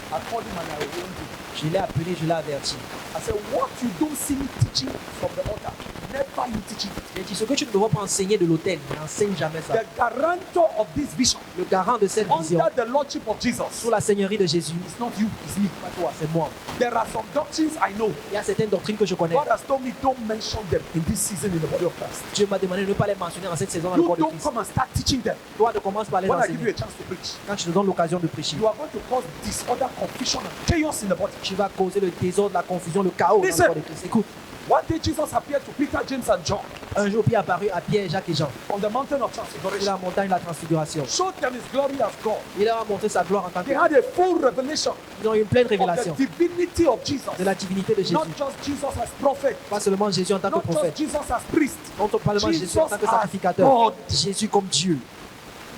I called him and I warned him. Je l'ai appelé, je l'ai averti. I said, what you don't see me teaching from the altar, never you teach it. J'ai dit, ce que tu ne dois pas enseigner de l'autel, n'enseigne jamais ça. The guarantor of this vision, Le garant de cette vision, under the lordship of Jesus, sous la seigneurie de Jésus, it's not you, it's me. pas toi, c'est moi. There are some doctrines I know. Il y a certaines doctrines que je connais. God has told me don't mention them in this season in the body of Christ. Dieu m'a demandé de ne pas les mentionner en cette saison dans le You corps de don't Christ. come and start teaching them. Toi, ne commence par les When I give you enseigner. a chance to preach, Quand tu te donnes l'occasion de prêcher, you are going to cause disorder, confusion, and chaos in the body. tu vas causer le désordre, la confusion, le chaos dans le Listen. corps de Christ. Écoute, One day Jesus appeared to Peter, James, and John un jour, Pierre apparut à Pierre, Jacques et Jean on the mountain of sur transfiguration. la montagne de la transfiguration. Showed them his glory as God. Il leur a montré sa gloire en tant que They had a full revelation Ils ont eu une pleine of révélation the divinity of Jesus. de la divinité de Jésus. Not just Jesus as prophet, Pas seulement Jésus en tant que not just prophète, Jesus as priest. non pas seulement Jésus en tant que Jesus as sacrificateur, God. Jésus comme Dieu.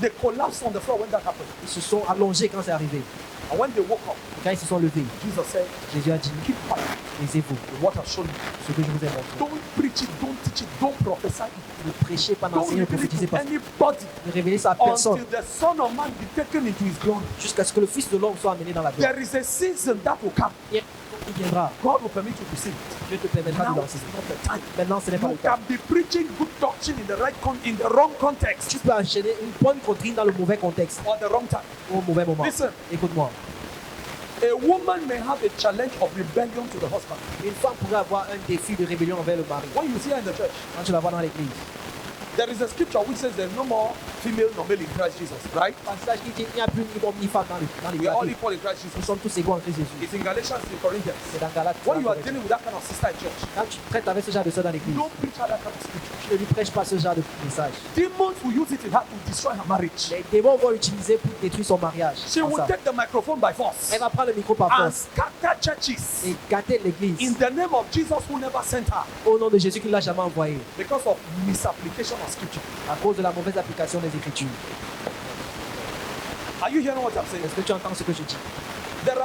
They collapsed on the floor when that happened. Ils se sont allongés quand c'est arrivé. And when they woke up, Et quand ils se sont levés, Jesus said, Jésus a dit, keep quiet taisez-vous, with what I've shown you. ce que je vous ai montré. Don't preach it, don't teach it, don't prophesy it. Ne prêchez pas, Don't n'enseignez, ne reveal it prophétisez to pas. anybody Ne révélez ça à until personne the Son of Man be taken into his glory. jusqu'à ce que le Fils de l'homme soit amené dans la gloire. There is a season that will come. Il viendra, God will permit you to see it. Dieu te permettra de Now is l'enseigner. not the time. Maintenant, ce n'est pas You le temps. can be preaching good doctrine in the in the wrong context Tu peux enchaîner une bonne doctrine dans le mauvais contexte, or the wrong time. au mauvais moment. Listen. Écoute-moi, A woman may have a challenge of rebellion to the husband. une femme pourrait avoir un défi de rébellion envers le mari. When you see her in the church, Quand tu la vois dans l'église, there is a scripture which says there's no more female nor male in Christ Jesus, right? passage qui dit il n'y a plus ni homme ni femme dans We are all l'église. equal in Christ Nous Jesus. sommes tous égaux en Christ Jésus. It's in Galatians, it's in Corinthians. C'est dans Galates. When you are dealing with that kind of sister in church, Quand tu traites avec ce genre de soeur dans l'église, don't preach her that kind of scripture. tu ne lui prêches pas ce genre de message. Demons will use it in her to destroy her marriage. Les démons vont l'utiliser pour détruire son mariage. She Comme will ça. take the microphone by force Elle va prendre le micro par and force scatter churches et gâter in l'église the name of Jesus who never sent her au nom de Jésus qui ne l'a jamais envoyé because of misapplication of scripture. à cause de la mauvaise application des Écritures. Are you hearing what I'm saying? Est-ce que tu entends ce que je dis? There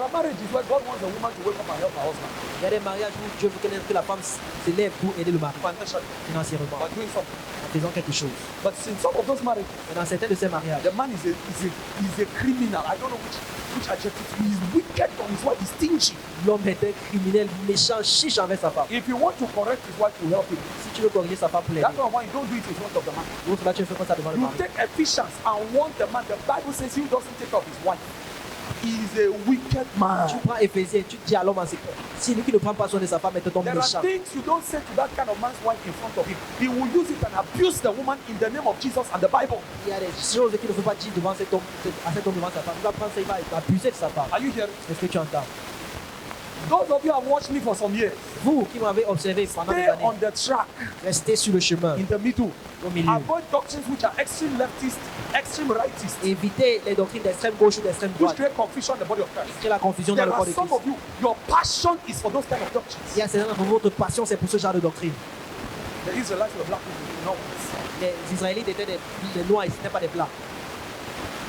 are marriages where God wants a woman to wake up and help her husband Il y a des mariages où Dieu veut que la femme s'élève pour aider le mari financially financièrement by doing something. en faisant quelque chose. But in some of those marriages, Mais dans certains de ces mariages, the man is a criminal. I don't know which adjective. He is wicked on his wife. He's stingy. l'homme est un criminel méchant, chiche envers sa femme. If you want to correct his wife, you help him. Si tu veux corriger sa femme pour l'aider, That's why you don't do it in front of the man. l'autre là tu fais comme ça devant le You mari. take Ephesians and warn the man. The Bible says he doesn't take off his wife. He is a wicked man. Tu prends Éphésiens, tu dis à l'homme en secret. Si lui qui ne prend pas soin de sa femme est un homme There are méchant, things you don't say to that kind of man's wife in front of him. He will use it and abuse the woman in the name of Jesus and the Bible. il y a des choses qu'il ne faut pas dire devant cet homme, à cet homme devant sa femme. Il va prendre ça, il va abuser de sa femme. Are you hearing? Est-ce que tu entends? Those of you who have watched me for some years, Vous qui m'avez observé pendant des stay on années, the track restez sur le chemin, in the middle. au milieu. Avoid doctrines which are extreme leftist, extreme rightist, Évitez les doctrines d'extrême gauche ou d'extrême which droite. create confusion in the body of Christ. Créez la confusion dans There le corps are de some Christ. of you, your passion is for those kind of doctrines. Il y a certains d'entre vous, votre passion, c'est pour ce genre de doctrine. The Israelites were black people, no whites. Les Israélites étaient des noirs, ils n'étaient pas des blancs.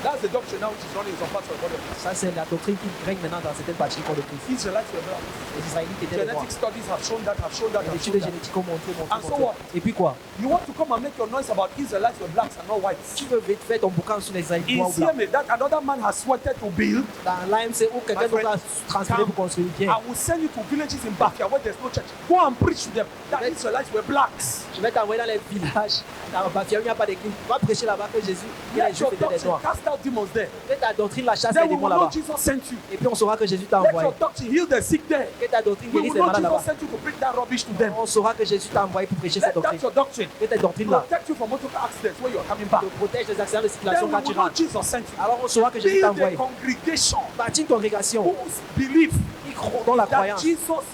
That's the doctrine now which is running in some parts of the body of Christ. Ça, c'est la doctrine qui règne maintenant dans certaines parties du corps de Christ. Israelites were black. Les Israélites étaient des noirs. Genetic studies have shown that, have shown that, Les have études shown that. génétiques ont montré. And so what? Et puis quoi? You want to come and make your noise about Israelites were blacks and not whites. Tu veux vite faire ton boucan sur les Israélites In noirs ou blancs. CMA, that another man has sweated to build. Dans l'AMC où quelqu'un My friend, d'autre a transpiré pour construire bien. I will send you to villages in Bafia where there's no church. Go and preach to them that Israelites were blacks. Je vais t'envoyer dans les villages. Dans Bafia, où il n'y a pas d'église. Va prêcher là-bas que Jésus, il Let est juif your et des doctrine noirs. cast out demons there. Que ta doctrine la chasse Then les we démons will know là-bas. Jesus sent you. Et puis on saura que Jésus t'a Let envoyé. your doctrine heal the sick there. Que ta doctrine We guérisse will les know malades Jesus là-bas. sent you to bring that rubbish to them. On saura que Jésus t'a envoyé pour prêcher cette Let doctrine. that your doctrine Que ta doctrine là protect you from motor accidents when you're coming back. te protège des accidents de Then circulation we quand tu will know rentres. Jesus sent you. Alors on saura que Jésus t'a Build a envoyé. congregation Bâtis une congrégation whose belief qui croit dans la that croyance. Jesus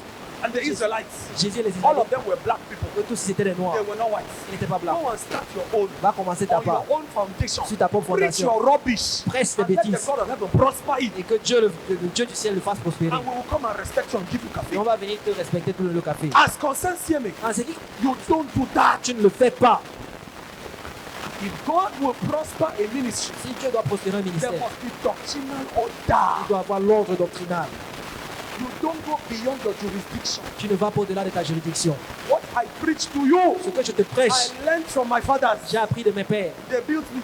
and the Israelites, Jésus et les all of Israélites, them were black people. eux tous c'était des noirs. They were not whites. Ils n'étaient pas blancs. Go and start your own. Va commencer ta On your part. own foundation. Sur ta propre Preach fondation. your rubbish. Presse tes And let the bêtises. God of heaven prosper it. Et que Dieu, le Dieu du ciel le fasse prospérer. And we will come and respect you and give you Et café. on va venir te respecter tout le café. As concerns CMA, En ce qui you don't do that. tu ne le fais pas. If God will prosper a ministry, Si Dieu doit prospérer un there ministère, must be doctrinal il order. doit avoir l'ordre doctrinal. You don't go beyond your jurisdiction. Tu ne vas pas au-delà de ta juridiction. What I preach to you, Ce que je te prêche, I learned from my fathers. j'ai appris de mes pères. They built me.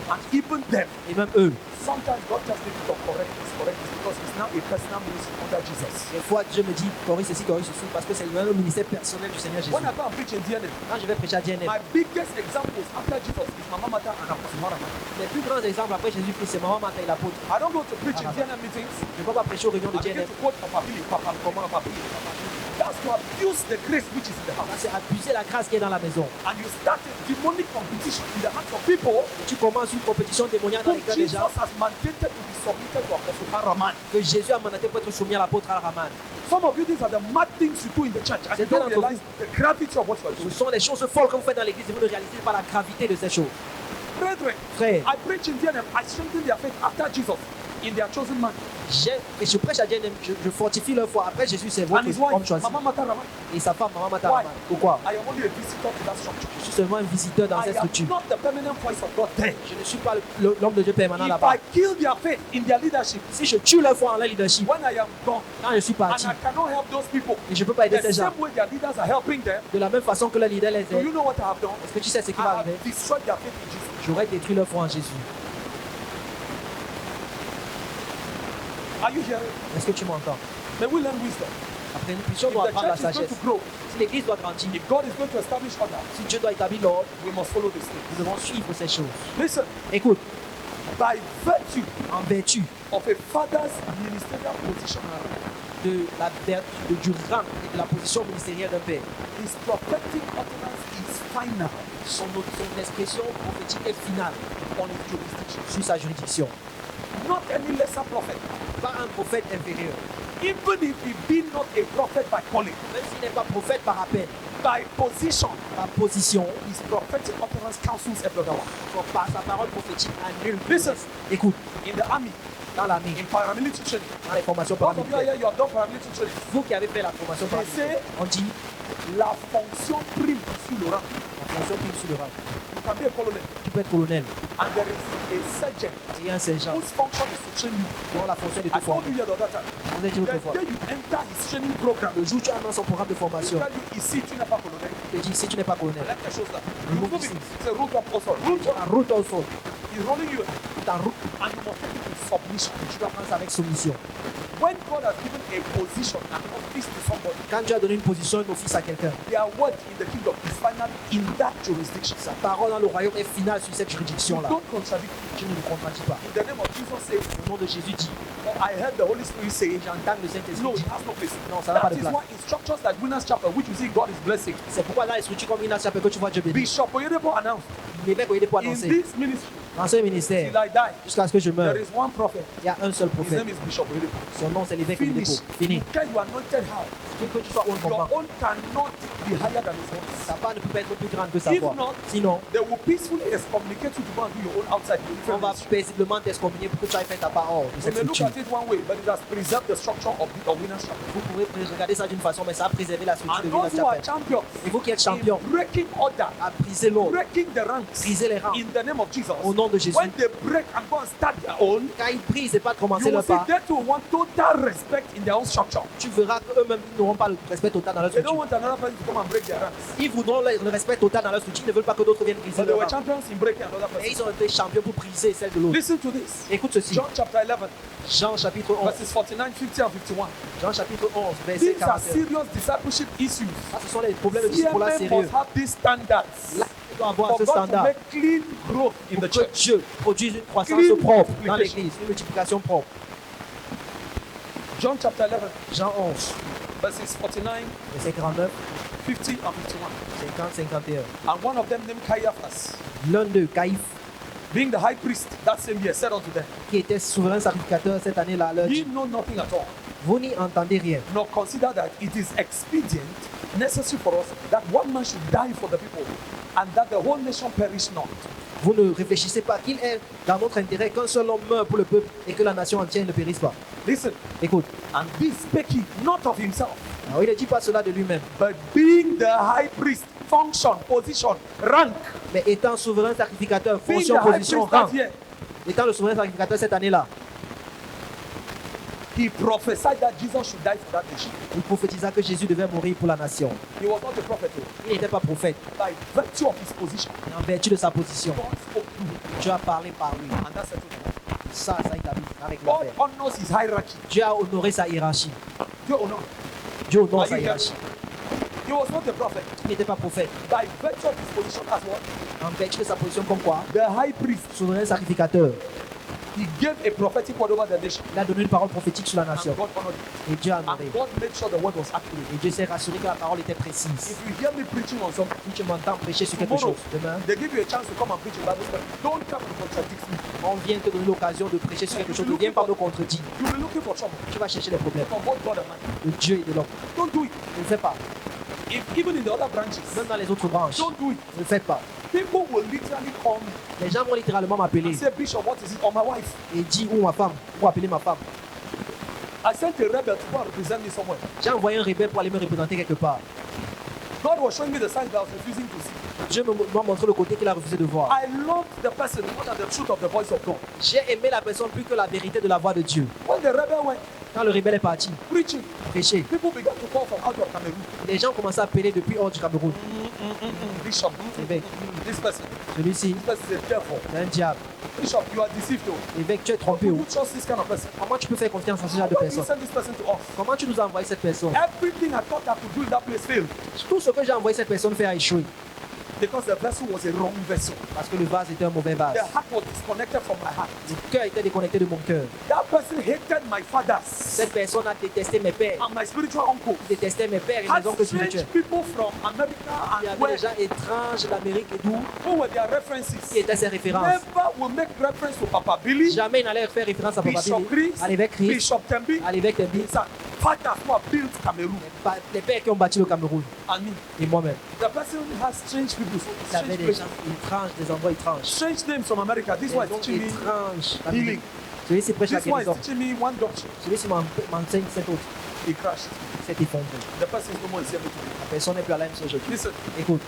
And even them, Et même eux. sometimes God just needs to correct this, because it's now a personal ministry under Jesus. Des fois, Dieu me dit, corrige ceci, corrige ceci, parce que c'est le ministère personnel du Seigneur Jésus. When I go and preach in DNM, Quand je vais prêcher à DNM, my biggest examples after Jesus is Mama Mata and Apostle Marama. les plus grands exemples après Jésus-Christ, c'est Maman Martha et l'apôtre. I don't go to preach in DNM meetings. Je ne vais pas prêcher aux réunions de I begin DNM. to quote Papa Billy, Papa Comment, Papa Billy. That's to abuse the grace which is in the house. C'est abuser la grâce qui est dans la maison. And you start a demonic competition in the hearts of people Tu commences une compétition démoniaque dans whom les cœurs des Jesus gens has mandated to be submitted to Apostle Haraman. que Jésus a mandaté pour être soumis à l'apôtre Al-Raman. Some of you, these are the mad things you do in the church, and you C'est don't bien realize the gravity of what you are Ce doing. sont les choses folles que vous faites dans l'église et vous ne réalisez pas la gravité de ces choses. Brethren, Frère, I preach in DNM, I strengthen their faith after Jesus in their chosen man. et je prêche à DNM, je fortifie leur foi. Après Jésus, c'est And votre his homme wife, choisi. Mama Mata Raman. Et sa femme, Maman Martha Why? Al-Raman. Pourquoi? I am only a visitor to that structure. Je suis seulement un visiteur dans I cette am structure. not the permanent voice of God there. Je ne suis pas l'homme de Dieu permanent If là-bas. I kill their faith in their leadership, Si je tue leur foi en leur leadership, when I am gone, quand je suis parti, and I cannot help those people, et je ne peux pas aider the ces gens, same way their leaders are helping them, de la même façon que leur leader les do aide, you know what I have done? est-ce que tu sais ce qui I va have arriver? destroyed their faith in Jesus. J'aurais détruit leur foi en Jésus. Are you hearing? Est-ce que tu m'entends? May we learn wisdom. Après, une puissions If doit the apprendre la church is going sagesse. to grow, Si l'église doit grandir, if God is going to establish order, si Dieu doit établir l'ordre, we must follow this thing. nous devons suivre ces choses. Listen, Écoute, by virtue en vertu of a father's ministerial position, de la vertu, du rang et de la position ministérielle d'un père, his prophetic utterance is final son expression prophétique est finale on his jurisdiction. sur sa juridiction. Not any lesser prophet. Pas un prophète inférieur. Even if he be not a prophet by calling, Même s'il n'est pas prophète par appel, by position, par position, his prophetic utterance counsels every other one. par sa parole prophétique annule. Listen, Écoute, in the army, dans l'armée, in paramilitary training, dans les formations those of you are paramilitaires, here, you have done paramilitary training. vous qui avez fait la formation They paramilitaire, say on dit la fonction prime sur le rang. la fonction prime sur le rang. You can be a colonel, Tu peux être colonel and there is a sergeant et un sergent whose function is to train you. dont la fonction de I te told former. you here the other time. Je vous ai dit The autrefois, day you enter his training program, le jour où tu as dans son programme de he formation, tell you, ici, tu n'es pas colonel. il te dit si tu n'es pas colonel, Let the shows that. Remove You move this it. thing. It's a root of also. Root la route au sol, is rolling you, ta route, and you must take it with submission. tu dois prendre ça avec soumission. When God has given a position, an office to somebody, Quand tu as donné une position, un office à quelqu'un, their word in the kingdom is final in that jurisdiction. sa parole dans le royaume est finale sur cette You juridiction-là. don't contradict. Tu ne le contradis pas. In the name of Jesus, say, Au nom de Jésus dit, I heard the Holy Spirit say, j'entends le no, Saint-Esprit it dire, has no place. Non, ça n'a pas That de is place. why in structures like Winners Chapel, which you see God is blessing, c'est pourquoi là, les structures comme une chapelle que tu vois Dieu bénir. Bishop Oyedepo announced, L'évêque Oyedepo a in annoncé, this ministry, dans ce ministère, till I die, jusqu'à ce que je meure, there is one prophet. il y a un seul His prophète. name is Bishop Oyedepo. Son nom, c'est l'évêque Oyedepo. Finish. Fini. You can you anointed how? Que tu sois haut Your moment. own cannot be higher than his own. Sa part ne peut pas être plus grande que sa If voix. not, Sinon, they will peacefully excommunicate you to go and do your own outside. on va paisiblement t'excommunier pour que tu ailles faire ta part hors de You cette may look structure. at it one way, but it has preserved the structure of the Winners Chapel. Vous pourrez regarder ça d'une façon, mais ça a préservé la structure de And those Winners who are Chapel. champions Et vous qui êtes in champion, breaking order, à briser l'ordre, breaking the ranks briser les rangs, in the name of Jesus. au nom de Jésus. When they break and go and start their own, Quand ils brisent et pas de commencer you will leur see part, they too want total respect in their own structure. tu verras qu'eux-mêmes n'auront pas le respect total dans leur They don't structure. want another person to come and break their ranks. Ils voudront le respect total dans leur structure, ils ne veulent pas que d'autres viennent briser But they leur were rang. champions in breaking another Et person. ils ont été champions pour briser celle de l'autre. Listen to this. Écoute ceci, John chapter 11, Jean chapitre 11, verses 49, 50, and 51. Jean chapitre 11, verset These are 41. serious discipleship issues. Ça, ce sont les problèmes de disciple CMM sérieux. must have these standards Là, il doit avoir for ce God to standard make clean growth in pour the que church. Dieu produise une croissance Clean propre dans multiplication. l'église, une multiplication propre. John chapter 11, Jean 11, verses 49, verset 49, 50, and 51. 50, 51. And one of them named Caiaphas, L'un d'eux, Caïphe, being the high priest that same year, said unto them, qui était souverain sacrificateur cette année-là, leur Ye dit, know nothing at all, vous n'y entendez rien, nor consider that it is expedient, necessary for us, that one man should die for the people, and that the whole nation perish not. vous ne réfléchissez pas qu'il est dans notre intérêt qu'un seul homme meure pour le peuple et que la nation entière ne périsse pas. Listen, Écoute, and this spake he not of himself, alors il ne dit pas cela de lui-même, but being the high priest, function, position, rank, mais étant souverain sacrificateur, being fonction, the high position, priest that rang, year, étant le souverain sacrificateur cette année-là, He prophesied that Jesus should die for that nation. Il prophétisa que Jésus devait mourir pour la nation. He was not a prophet. Il n'était pas prophète. By virtue of his position, Mais en vertu de sa position, God spoke to him. Dieu a parlé par lui. And that's it. Ça établit avec God l'affaire. honors his hierarchy. Dieu a honoré sa hiérarchie. Dieu honore. Dieu honore Are sa you hiérarchie. He was not a prophet. Il n'était pas prophète. By virtue of his position as what? En vertu de sa position comme quoi, The high priest. souverain sacrificateur. He gave a prophetic word over the nation. Il a donné une parole prophétique sur la And nation. God honored it. Et Dieu a honoré. And God made sure the word was accurate. Et Dieu s'est rassuré que la parole était précise. If you hear me preaching on something, Si tu m'entends prêcher sur quelque tomorrow, chose, demain, they give you a chance to come and preach a Bible study. Don't come and contradict me. on vient te donner l'occasion de prêcher sur quelque chose. Ne viens pas me contredire. You'll be looking for trouble Tu vas chercher les problèmes from both God and man. de Dieu et de l'homme. Don't do it. Ne le fais pas. If even in the other branches, Même dans les autres branches, don't do it. ne le faites pas. People will literally call me Les gens vont littéralement m'appeler and say, Bishop, what is it? Or my wife. et dire où ma femme, pour appeler ma femme. I sent a rebel to go and represent me somewhere. J'ai envoyé un rebelle pour aller me représenter quelque part. God was showing me the signs that I was refusing to see. Dieu m'a montré le côté qu'il a refusé de voir. I loved the person more than the truth of the voice of God. J'ai aimé la personne plus que la vérité de la voix de Dieu. When the rebel went Quand le rebelle est parti, preaching, prêcher, people began to call from out of Cameroon. les gens commençaient à appeler depuis hors du Cameroun. Bishop, Évêque, this person celui-ci, is a devil. c'est un diable. Bishop, you are deceived. Évêque, tu es trompé. You Oh. trust this kind of person. Comment tu peux faire confiance à ce genre de Why did you personne? send this person to us? Comment tu nous as envoyé cette personne? Everything I thought I could do in that place failed Tout ce que j'ai envoyé cette personne faire a échoué. because the vessel was a wrong vessel. Parce que le vase était un mauvais vase. The heart was disconnected from my heart. Le cœur était déconnecté de mon cœur. That person hated my fathers Cette personne a détesté mes pères. and my spiritual uncle. Détestait mes pères et Had mes oncles strange spirituels. people from America Il y and avait where des gens étranges d'Amérique et d'où who were their references. qui étaient ses références. Never will make reference to Papa Billy, Jamais il n'allait faire référence à Papa Bishop Billy, Chris, à l'évêque Chris, Bishop Tembi. à l'évêque Tembi, It's fathers who have built Cameroon les pères qui ont bâti le Cameroun and me. et moi-même. The person has strange people, Il y avait strange des places, gens étranges, des endroits étranges. strange names from America. This Des one is noms teaching me étranges. healing. Celui-ci prêche la This one is guérison. teaching me one doctrine. Celui-ci m'enseigne cet autre. He crashed. S'est effondré. The person is no more in CMA today. La personne n'est plus à l'AMC aujourd'hui. Listen, Écoute,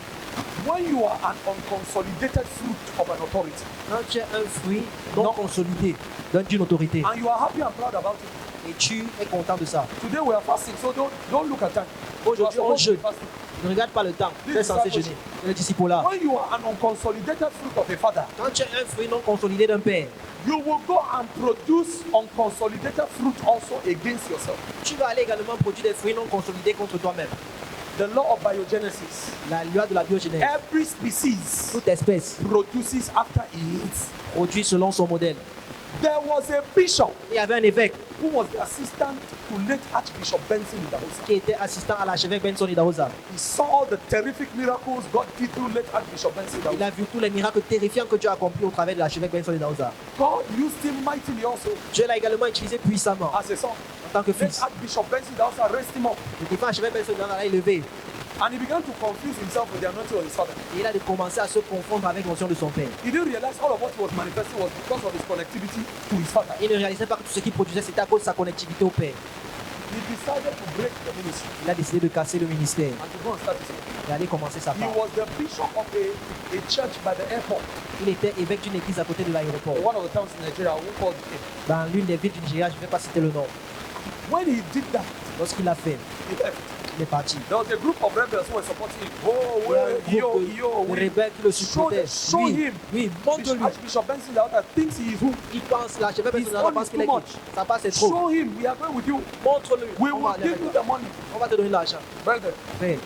when you are an unconsolidated fruit of an authority quand tu es un fruit non consolidé d'une autorité and you are happy and proud about it, et tu es content de ça, today we are fasting, so don't look at time. aujourd'hui You are on supposed to be jeûne. fasting. Ne regarde pas le temps. Tu es censé jeûner. Et le disciple là. When you are an unconsolidated fruit of a father, Quand tu es un fruit non consolidé d'un père, you will go and produce unconsolidated fruit also against yourself. tu vas aller également produire des fruits non consolidés contre toi-même. The law of biogenesis. La loi de la biogénèse. Every species Toute espèce produces after it. produit selon son modèle. There was a bishop Il y avait un évêque who was the assistant to late Archbishop Benson in Dahosa. qui était assistant à l'archevêque Benson Idahosa. He saw the terrific miracles God did through late Archbishop Benson in Il Dahosa. a vu tous les miracles terrifiants que Dieu a accomplis au travers de l'archevêque Benson Idahosa. God used him mightily also Dieu l'a également utilisé puissamment as a son. en tant que Late fils. Archbishop Benson Dahosa raised him up Le défunt archevêque Benson Idahosa l'a élevé and he began to confuse himself with the anointing of his father. et il a commencé à se confondre avec l'onction de son père. He didn't realize all of what he was manifesting was because of his connectivity to his father. Il ne réalisait pas que tout ce qu'il produisait c'était à cause de sa connectivité au père. He decided to break the ministry Il a décidé de casser le ministère and to go and start his own. et aller commencer sa He part. was the bishop of a church by the airport, Il était évêque d'une église à côté de l'aéroport. one of the towns in Nigeria, who called it. Dans l'une des villes du Nigeria, je ne vais pas citer le nom. When he did that, Lorsqu'il l'a fait, he left. il est parti. There was a group of rebels who were supporting him. Oh, Il y a un well, yo, groupe yo, de we. rebelles qui le supportaient. Show Oui, him. oui, montre-lui. Archbishop Benson Dahosa thinks he is who? Il pense, l'archevêque His Benson Idahosa own pense is qu'il est too qui? Sa part c'est trop. Show him. We are going with you. Montre-lui. We On will va aller give avec you toi. the money. On va te donner l'argent. Brother, Frère,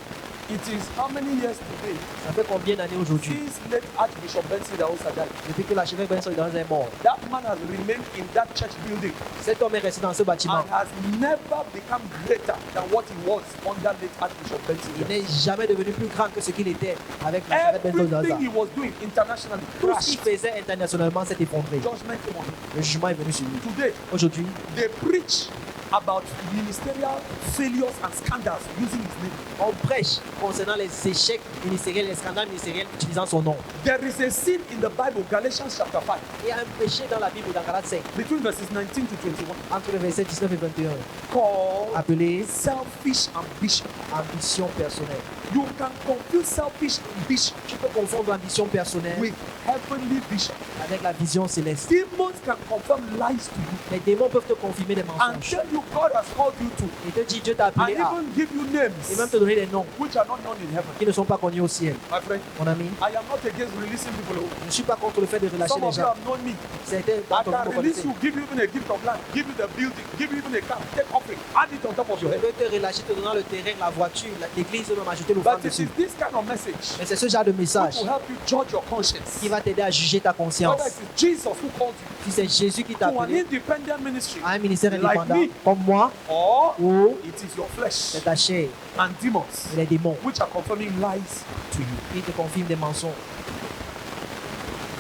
it is how many years today ça fait combien d'années aujourd'hui since late Archbishop Benson Dahosa died? depuis que l'archevêque Benson Idahosa est mort? That man has remained in that church building Cet homme est resté dans ce bâtiment. and has never become greater than what he was under late Archbishop Benson Il Dahosa. n'est jamais devenu plus grand que ce qu'il était avec l'archevêque Benson Idahosa. Everything he was doing internationally Tout ce qu'il crashed. faisait internationalement s'est effondré. Judgment came on him. Le jugement est venu sur lui. Today, Aujourd'hui, they preach about ministerial failures and scandals using his name. on prêche concernant les échecs ministériels, les scandales ministériels utilisant son nom. There is a sin in the Bible, Galatians chapter 5, Il y a un péché dans la Bible, dans Galates 5, between verses 19 to 21, entre les versets 19 et 21, called appelé selfish ambition. ambition personnelle. You can confuse selfish ambition Tu peux confondre l'ambition personnelle with heavenly vision. avec la vision céleste. Demons can confirm lies to you Les démons peuvent te confirmer des and mensonges. tell you God has called you to, Et te dire Dieu t'a and appelé à. even give you Et même names te donner des noms which are not known in heaven. qui ne sont pas connus au ciel. My friend, Mon ami, I am not against releasing people. je ne suis pas contre le fait de relâcher Some les of you gens. have known me. Certains I d'entre vous can me release connaissez. you, give you even a gift of land, give you the building, give you even a car, take offering, add it on top of Je your head. peux te relâcher, te donnant le terrain, la voiture, l'église, même ajouter l'offrande But it is dessus. this kind of message Mais c'est ce genre de message which will help you judge your conscience. qui va t'aider à juger ta conscience. Whether it is Jesus who called you Si c'est Jésus qui t'a to an appelé independent ministry, à un ministère like indépendant me, comme moi, or ou it is your flesh c'est ta chair and demons et les démons which are confirming lies to you. qui te confirment des mensonges.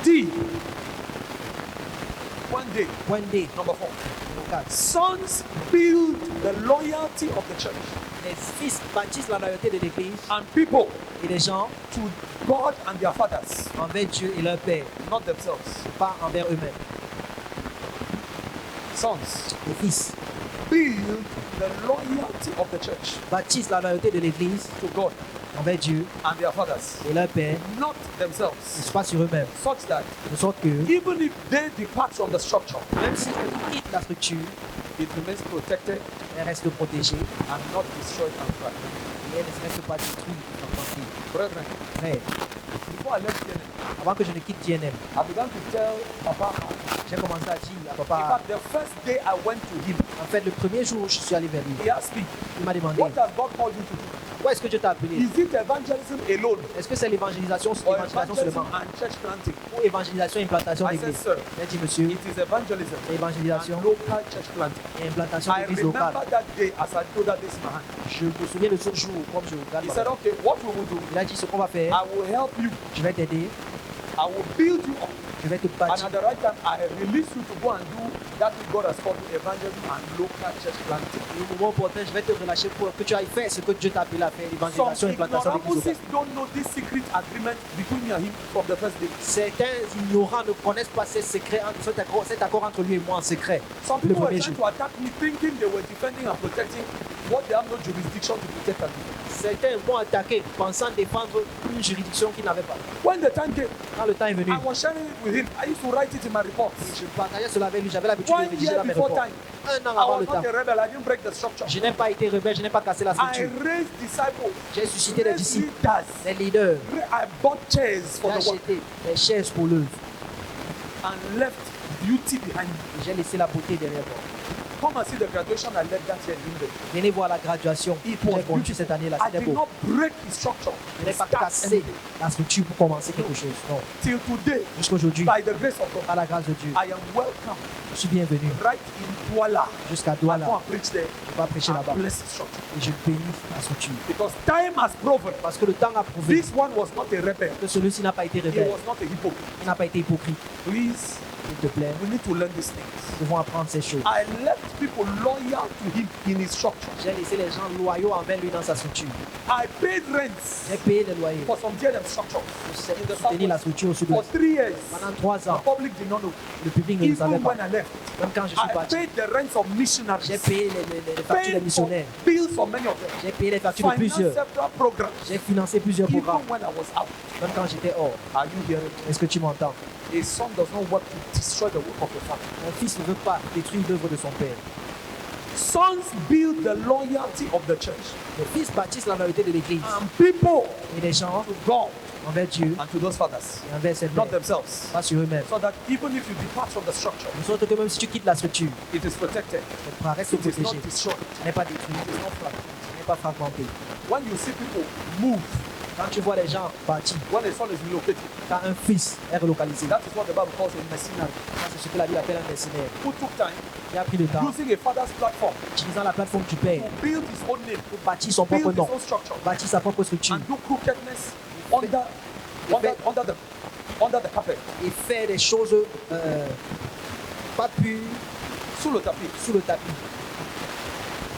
D. One day, Point D, number 4. numéro 4. Sons build the loyalty of the church Les fils bâtissent la loyauté de l'église and people et les gens to God and their fathers, envers Dieu et leur Père, not themselves. pas envers eux-mêmes. Sons Les fils build the loyalty of the church bâtissent la loyauté de l'église to God envers Dieu and their fathers, et leur Père, not et themselves, pas sur eux-mêmes. such that De sorte que, even if they depart from the structure, même s'ils quittent la structure, it remains protected elles restent protégées and not destroyed and cracked. et elles ne restent pas détruites. Brethren, Frère, before I left TNM, avant que je ne quitte TNM, I began to tell Papa. j'ai commencé à dire à In papa, fact, the first day I went to him, en fait, le premier jour où je suis allé vers lui, he asked me, il m'a demandé, what has God called you to do? où est-ce que Dieu t'a appelé? Is it evangelism alone Est-ce que c'est l'évangélisation or l'évangélisation evangelism seulement and church planting? ou évangélisation et implantation I said, d'église? sir, Il a dit, monsieur, it is evangelism évangélisation and local church planting. et implantation I d'église remember locale. that day as I told that this man. Je me souviens de ce jour, comme je regarde. He said, okay, what we will do, Il a dit, ce qu'on va faire, I will help you. je vais t'aider, I will build you up. je vais te And bâtir. at the right time, I release you to go and do that which God has called you, evangelism and local church planting. Et au moment opportun, je vais te relâcher pour que tu ailles faire ce que Dieu t'a appelé à faire, Some l'évangélisation et implantation d'église locale. ignoramuses don't know this secret agreement between me and him from the first day. Certains ignorants ne connaissent pas ces secrets, cet accord entre lui et moi en secret. Some Le people were premier trying jour. to attack me thinking they were defending and protecting what they have no jurisdiction to protect and defend. Certains m'ont attaqué pensant défendre une juridiction qu'ils n'avaient pas. When the time came, Quand le temps est venu, I was sharing it with him. I used to write it in my reports. je partageais cela avec lui, j'avais l'habitude de 1 rédiger year dans mes before reports. time, Un an I avant was le not temps. a rebel. I didn't break the structure. Je n'ai pas été rebelle, je n'ai pas cassé la I structure. raised disciples, J'ai suscité des raised disciples, leaders. des leaders. I bought chairs for J'ai the work acheté des chaises pour l'œuvre. and left beauty behind me. Et j'ai laissé la beauté derrière moi. Come and see the graduation I led that year in Limbe. Venez voir la graduation. It J'ai was conduit beautiful. cette année-là, I c'était did beau. not break his structure. Je n'ai pas Start cassé anything. la structure pour commencer quelque chose. Non. Till today, Jusqu'aujourd'hui, by the grace of God, par la grâce de Dieu, I am welcome je suis bienvenu right in Douala. jusqu'à I go Douala. and preach there Je vais prêcher là-bas and bless the structure. et je bénis la structure. Because time has proven Parce que le temps a prouvé this one was not a rebel. que celui-ci n'a pas été He rebelle, was not a hypocrite. il n'a pas été hypocrite. Please, S'il te plaît, we need to learn these things. nous devons apprendre ces choses. I left people loyal to him in his structure. J'ai laissé les gens loyaux envers lui dans sa structure. I paid rents J'ai payé les loyers for some DLM structure pour in the soutenir la southwest structure au for sud-ouest. 3 years. Pendant 3 The ans, public did not know. le public ne le savait Even pas. when I left, Même quand je suis I parti, paid the rents of j'ai missionaries. payé les factures des Paid for missionnaires. bills for many of them. J'ai payé les factures de Finance plusieurs. several programs. J'ai financé plusieurs Even programmes, when I was out. même quand j'étais hors. Are you hearing me? Est-ce que tu m'entends? A son does not work to destroy the work of the father. Un fils ne veut pas détruire l'œuvre de son père. Sons build the loyalty of the church Les fils bâtissent la loyauté de l'église. and people Et les gens to God envers Dieu and to those fathers, et envers cette not mère, themselves. pas sur eux-mêmes. So that even if you depart from the structure, De sorte que même si tu quittes la structure, it is protected. ton bras reste It is protégé. not destroyed. Tu n'es pas détruit, It is not flattened. tu n'es pas fragmenté. When you see people move, Quand tu vois les gens bâtis, when a son is relocated, quand un fils est relocalisé, that is what the Bible calls a mercenary. ça, c'est ce que la Bible appelle un mercenaire. Who took time Qui a pris le temps, using a father's platform utilisant la plateforme du père, to build his own name, pour bâtir son build propre his nom, own structure, bâtir sa propre structure and do crookedness under the carpet, et faire des choses pas pures sous le tapis. sous le tapis.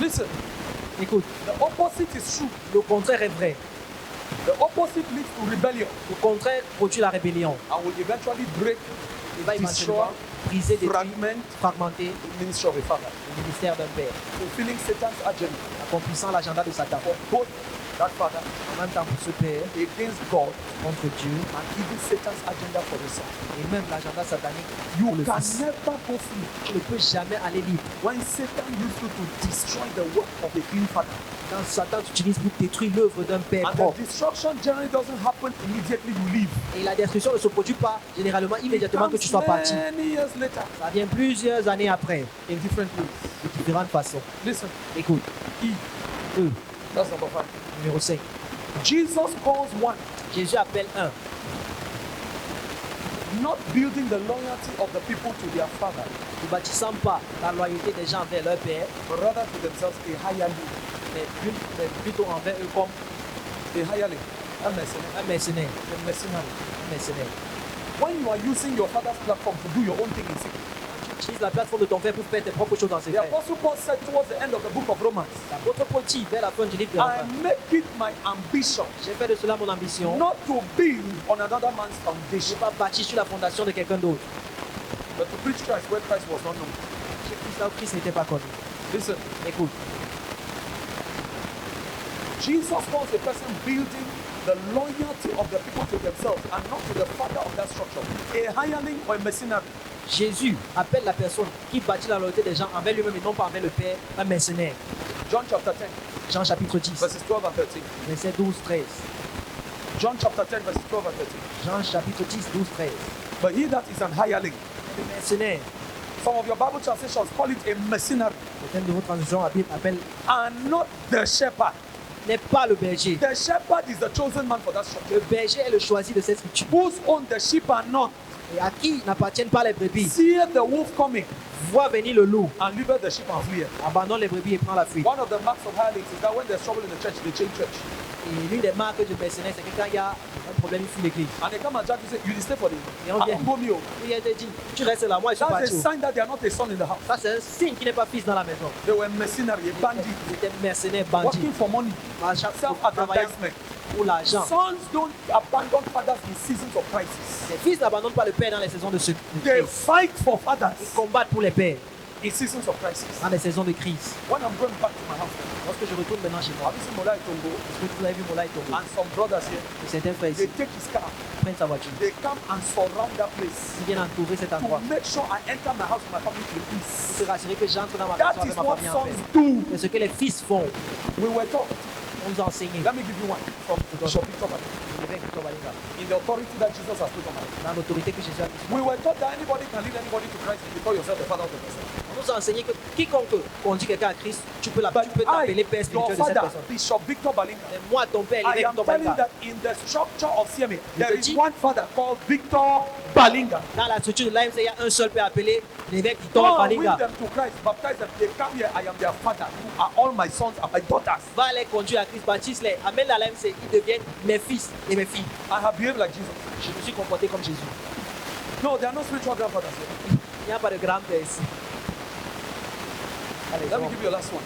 Listen, Écoute, the opposite is true. le contraire est vrai. The opposite leads to rebellion Le contraire produit la rébellion. and will eventually break, Il va éventuellement briser, détruire, fragment fragmenter the ministry of a father, le ministère d'un père, fulfilling Satan's agenda accomplissant l'agenda de Satan for both that father, En même temps, pour ce père, against God contre Dieu, and even Satan's agenda for the son. et même l'agenda satanique You pour le can fils. never go free Tu ne peux jamais aller libre. when Satan used you to destroy the work of a clean father. Quand Satan t'utilise pour détruire l'œuvre d'un père And propre. the destruction generally doesn't happen immediately you leave. Et la destruction ne se produit pas généralement It immédiatement que tu sois comes parti. many years later Ça vient plusieurs années après, in different ways. de différentes façons. Listen, Écoute, E, eux, that's number 5. numéro 5. Jesus calls one, Jésus appelle un, not building the loyalty of the people to their father, ne bâtissant pas la loyauté des gens envers leur père, but rather to themselves a hireling. mais plutôt envers eux comme A hireling, a mercenary, un mercenaire. a mercenary. Un mercenaire. When you are using your father's platform to do your own thing in secret, Tu utilises la plateforme de ton père pour faire tes propres choses dans ses the frères. Apostle Paul said towards the end of the book of Romans, L'apôtre Paul dit vers la fin du livre de I Romains, make it my ambition j'ai fait de cela mon ambition, not to build on another man's je foundation, n'ai pas bâti sur la fondation de quelqu'un d'autre. but to preach Christ where Christ was not known. Chez Christ, là où Christ n'était pas connu. Listen, Écoute, Jesus wants a person building the loyalty of the people to themselves and not to the father of that structure, a hireling or a mercenary. Jésus appelle la personne qui bâtit la loyauté des gens envers lui-même et non pas envers le Père, un mercenaire. John chapter 10, Jean chapitre 10, verses 12 and 13. verset 12, 13. John chapter 10, verses 12 and 13. Jean chapitre 10, 12, 13. But he that is an hireling, Le mercenaire, some of your Bible translations call it a mercenary, certaines de vos transitions appellent and not the shepherd. n'est pas le berger. The shepherd is the chosen man for that structure, Le berger est le choisi de cette scripture. whose own the sheep are not. Et à qui n'appartiennent pas les brebis. See the wolf coming Voit venir le loup, and leave the sheep and flee. abandonne les brebis et prend la fuite. One of the marks of hirelings is that when there's trouble in the church, they change church. Et l'une des marques du mercenaire, c'est que quand il y a un problème, il fuit l'église. And they come and judge you say, you stay for the Et on vient. Akumbomi. Il a dit, tu restes là, moi je suis That's a parti. sign that they are not a son in the house. Ça, c'est un signe qu'il n'est pas fils dans la maison. They were mercenary, a bandit, Il était mercenaire, bandit, working for money, travaillant self-aggrandizement. pour l'argent. Sons don't abandon fathers in seasons of crisis. Les fils n'abandonnent pas le père dans les saisons de They crise. fight for fathers Ils combattent pour les pères in seasons of crisis. dans les saisons de crise. When I'm going back to my house, Lorsque je retourne maintenant chez moi, I've seen Mola Tongo est-ce que vous avez vu Mola Tongo and some brothers here. et certains frères They ici take his car, prennent sa voiture. they come and surround that place Ils viennent entourer cet to endroit make sure I enter my house with my family in pour peace. se rassurer que j'entre dans ma That maison is avec ma what famille en sons paix. do. C'est ce que les fils font. We were taught. On nous a enseigné. Let me give you one from Bishop Victor Balinga. L'évêque Victor Balinga, In the authority that Jesus has put on my life. dans l'autorité que Jésus a mise. We were taught that anybody can lead anybody to Christ if you call yourself the father of the person. On nous a enseigné que quiconque conduit quelqu'un à Christ, tu peux But t'appeler père your spirituel de cette father, personne. Bishop Victor Balinga, Mais moi, ton père, I l'évêque am Victor telling you Balinga, that in the structure of CMA, there te is dis- one father called Victor Balinga. dans la structure de l'AMC, il y a un seul père appelé l'évêque Victor Go and win Balinga. them to Christ, baptize them. They come here, I am their father, who are all my sons and my daughters. Va les conduire à Christ, baptise-les, amène-les à l'AMC, ils deviennent mes fils et mes filles. I have behaved like Jesus. Je me suis comporté comme Jésus. No, they are not spiritual grandfathers here. Il n'y a pas de grand-père ici. Allez, Let me give you a last one.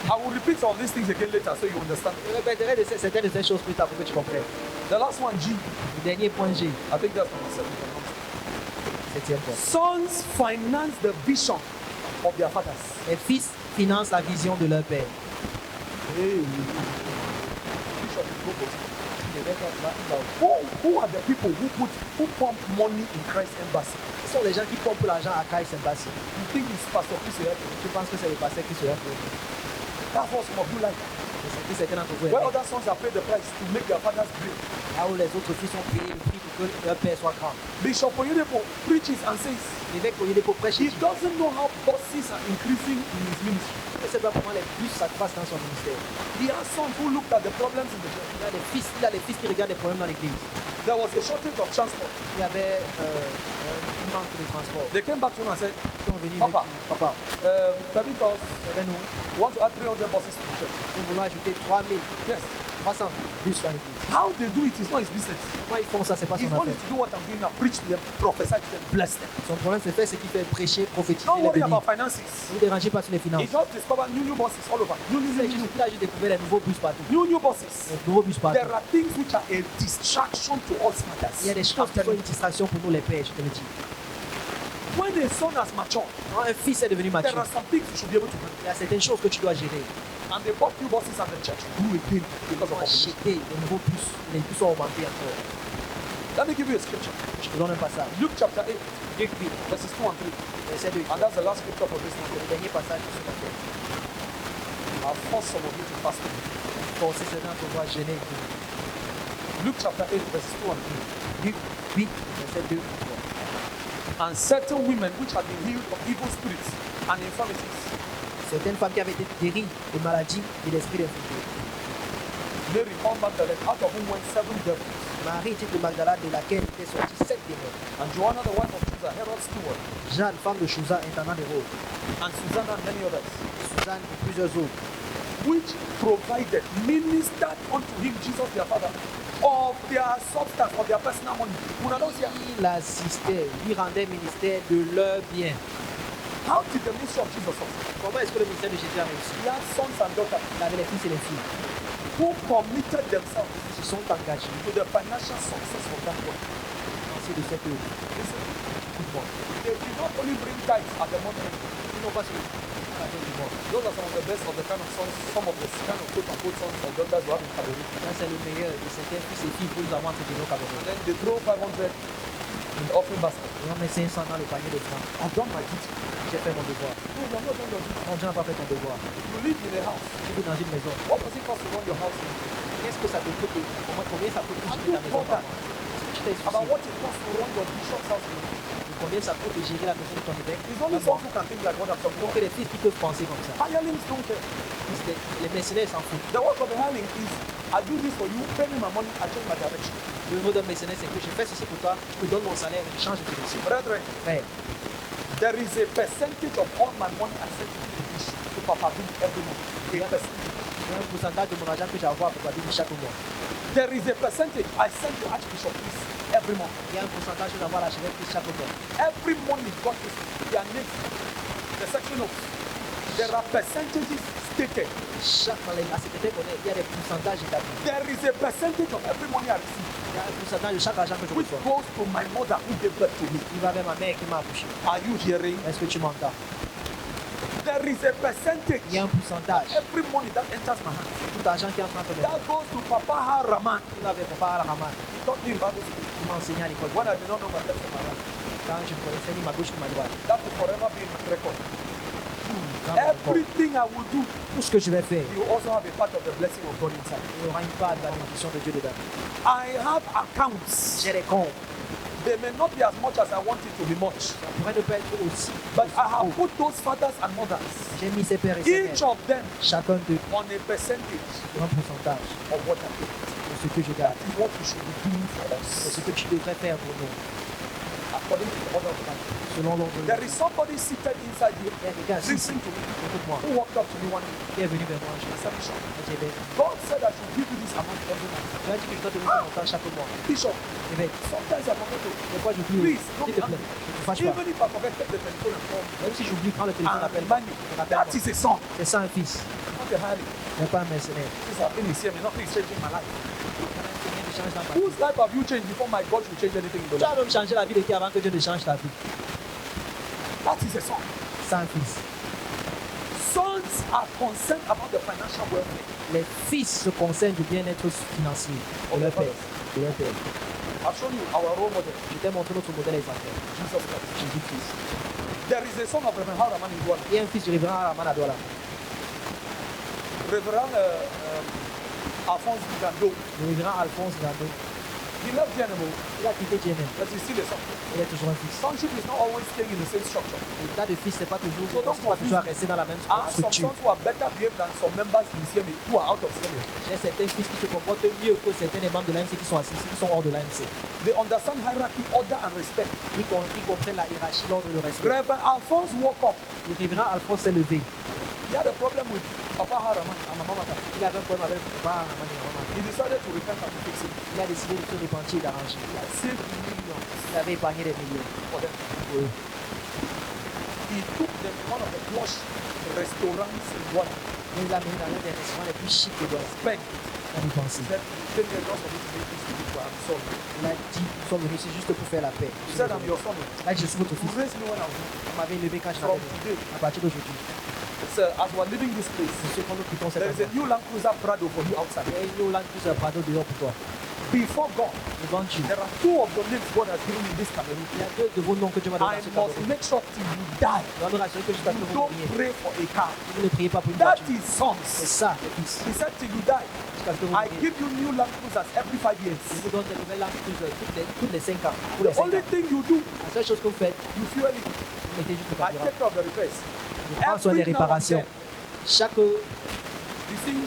I will repeat some of these things again later so you understand. je répéterai certaines de ces choses plus tard pour que tu comprennes. The last one, G. Le dernier point G, I think that's number 7. if I'm not mistaken. septième point. Sons finance the vision of their fathers. Les fils financent la vision de leur père. Hey. Bishop, go put it. Who are the people who pump money in Christ Embassy? Ce sont les gens qui pompent l'argent à Christ Embassy. You think it's Pastor Chris Oyakhilome? Tu penses que c'est le pasteur qui sera pour eux. That's what some of you like. C'est ce que certains d'entre vous Where aiment. other sons have paid the price to make their fathers great. Là où les autres fils ont payé le prix pour que leur père soit grand. Bishop Oyedepo preaches and says L'évêque Oyedepo prêche. he Il doesn't know how bosses are increasing in his ministry. ne sait pas comment les bus s'accroissent dans son ministère. He has sons who looked at the problems in the church. Il a des fils qui regardent les problèmes dans l'église. There was a shortage of transport. Il y avait un manque de transport. They came back to him and said, Ils sont venus Papa. Papa, permit us, nous, we want to add 300 buses to the church. nous voulons ajouter 3000, Yes. 300 bus dans l'église. How they do it is not his business. Comment ils font ça, c'est pas He's son only affaire. to do what I'm doing now. Preach to them, prophesy to them, bless them. Son problème, c'est faire ce qu'il fait, prêcher, prophétiser, Don't les worry bénir. about finances. Ne vous dérangez pas sur les finances. He just discovered new buses all over. Il a juste découvert les nouveaux bus partout. New buses. Les nouveaux bus partout. There are things which are a distraction to us fathers. Il y a des choses qui sont une distraction pour nous les pères, je te le dis. When a son has matured, Quand un fils est devenu there mature, are some things you should be able to do. il y a certaines choses que tu dois gérer. And they bought few buses and the church grew again because Ils of ont population. acheté de nouveaux bus. Les bus ont augmenté encore. Let me give you a scripture. Je te donne un passage. Luke chapter 8, Luc 8, verses 2 and 3. verset 2. And that's the last scripture for this C'est morning. le dernier passage de ce matin. I'll force some of you to fast. Forcez certains à pouvoir gêner. Luke chapter 8, verses 2 and Luc 8, verset 2 à 3. 3. And certain women which had been healed of evil spirits and infirmities, Certaines femmes qui avaient été guéries de maladies et d'esprits d'infirmité. Mary called Magdalene, out of whom went 7 devils, Marie, dite de Magdala, de laquelle étaient sortis 7 démons. and Joanna, the wife of Chusa, Herod's steward, Jeanne, femme de Chouza, intendant des rôles. and Susanna and many others, Suzanne et plusieurs autres. which provided, ministered unto him, Jesus their father, of their substance, of their personal money. Una don't see Qui l'assistaient, lui rendaient ministère de leurs biens. how did the ministry of Jesus succeed? Comment est-ce que le ministère de Jésus a réussi? He had sons and daughters Il avait les fils et les filles who committed themselves qui se sont engagés to the financial success of that work. dans de cette œuvre. Listen, Écoute-moi. they did not only bring tithes at the moment. Ils n'ont pas ce à la fin du mois. Those are some of the best of the kind of sons, some of the kind of quote unquote sons and daughters we have in Cameroon. Ça, c'est le meilleur de certains fils et filles que nous avons entre nos Cameroun. And then they throw 500 in the offering basket. Ils ont mis 500 dans le panier de francs. I've done my duty. J'ai fait mon devoir. No, you have not done your duty. Mon Dieu n'a pas fait ton devoir. You live in a house. Tu vis dans une maison. What does it cost to run your house? Qu'est-ce que ça te coûte? Combien ça coûte de Have gérer you ta maison? thought that Tu t'es about soucié what it costs to run your bishop's house? de combien ça coûte de gérer la maison de ton évêque? It's only some who can think like what I'm talking Donc about. les fils qui peuvent penser comme ça. Hirelings don't care. Les mercenaires s'en foutent. The work of a hireling is I do this for you, pay me my money, I change my direction. Le mot d'un mercenaire, c'est que je fais ceci pour toi, je te donne mon salaire et je change de direction. Brethren, Frère, there is a percentage of all my money I send to the fish to Papa Big every month. A percentage. il y a un pourcentage de mon argent que j'envoie pour toi chaque mois. There is a percentage I send to Archbishop Peace every month. Il y a un pourcentage que j'envoie à l'archevêque chaque mois. Every money God is their name, the section of. There are percentages stated. Chaque mois, la secrétaire connaît, il y a des pourcentages établis. There is a percentage of every money I receive Il y a un pourcentage de chaque argent que je which reçois. goes to my mother who gave birth to me. Il va vers ma mère qui m'a accouché. Are you hearing? Est-ce que tu m'entends? There is a percentage. Il y a un pourcentage. Every money that enters my hand. Tout argent qui entre entre mes mains. That goes to Papa Haraman. Il va vers Papa Al-Rahman. He taught me in Bible school Il m'a enseigné à l'école. when I did not know my left from my right. Quand je ne connaissais ni ma gauche ni ma droite. That will forever be in my record. Dans mon corps. Everything I will do, Tout ce que je vais faire, you also have a part of the blessing of God inside. il y aura une part de la bénédiction de Dieu dedans. I have accounts. J'ai des comptes. They may not be as much as I want it to be much, Ça pourrait ne pas être aussi. but I have put those fathers and mothers, J'ai mis ses pères et ses each mères, of them, chacun d'eux, on a percentage un pourcentage of what I get. de ce que je garde. That is what you should be doing for C'est us, ce que tu devrais faire pour nous, according to the order of the Bible. selon l'ordre de There Dieu. is somebody seated inside here. Il y a quelqu'un assis ici, Listen to me. écoute-moi, Who walked up to me one day qui est venu vers moi, je and said, Bishop, dit, évêque, God said I should give you this amount every month. tu as dit que je dois te donner ton montant chaque mois. Bishop, Évêque, sometimes I forget to. des fois j'oublie. Please, S'il te plaît, ne te fâche pas. Even if I forget, take the telephone and call me. Même si j'oublie, prends le téléphone, And appelle-moi. remind me, that is a son, C'est ça un fils, not a hireling. n'est pas un mercenaire. This has been here, nothing is changing my life. Rien ne change dans ma vie. Whose life have you changed before my God should change anything in your Tu life? as même changé la vie de qui avant que Dieu ne change ta vie. That is a son. C'est un fils. Sons are concerned about the financial welfare. Les fils se concernent du bien-être financier de leur père. De leur père. I've shown you our role model, Je t'ai montré notre modèle exemplaire. Jesus Christ. Jésus-Christ. There is a son of Reverend Haraman in Douala. Il y a un fils du révérend Araman Adouala. Reverend Alphonse Gando. Le révérend Alphonse Gando. He left GNMO, Il a quitté JNM. but he's still a son. Il est toujours un fils. Sonship is not always staying in the same structure. L'état de fils, c'est pas toujours, So don't c'est pas toujours à confuse. rester dans la même I have some structure. sons who are better behaved than some members in CMA who are out of CMA. J'ai certains fils qui se comportent mieux que certains des membres de l'AMC qui sont assis, qui sont hors de l'AMC. They understand hierarchy, order, and respect. Ils comprennent la hiérarchie, l'ordre et le respect. Reverend Alphonse woke up. Le révérend Alphonse s'est levé. He had a problem with Papa Haraman and Mama Mata. Il avait un problème avec Papa Araman et Araman. He decided to repent and to fix it. Il a décidé de se repentir et d'arranger. He had saved millions Il avait épargné des millions. for them. pour eux. He took them to one of the plush restaurants in Douala. Il l'a mis dans l'un des restaurants les plus chics de Douala. Spent. On y pense. He said, "Take the loss of this business to people. I'm sorry." Il a dit, nous sommes venus ici juste pour faire la paix. He said, "I'm your son. Là, je suis votre You fils. raised me when I was young. Vous m'avez élevé quand je From n'avais rien. today, À partir d'aujourd'hui, as we're leaving this place, Ce qu'on nous quittons cet there is a endroit. new Land Cruiser Prado for you outside. Il y a une Land Cruiser Prado dehors pour toi. Before God, Devant Dieu. there are two of the names God has given in this Cameroon. Il y a deux de vos noms que Dieu m'a donné I dans ce must Cameroun. make sure till you die. Je dois me rassurer que jusqu'à ce que You vous don't mouriez. pray for a car. Vous ne priez pas pour une That voiture. is C'est sons. ça, le fils. He said till you die. Jusqu'à ce que vous I mouriez. give you new Land Cruisers every 5 years. Je vous donne des nouvelles Land Cruiser toutes les 5 ans. Tous The les 5 only ans. thing you do, La seule chose que vous faites, you fuel it. vous mettez juste le I carburant. take care of the repairs. Je prends soin des Every now and réparations. then. Chaque You see,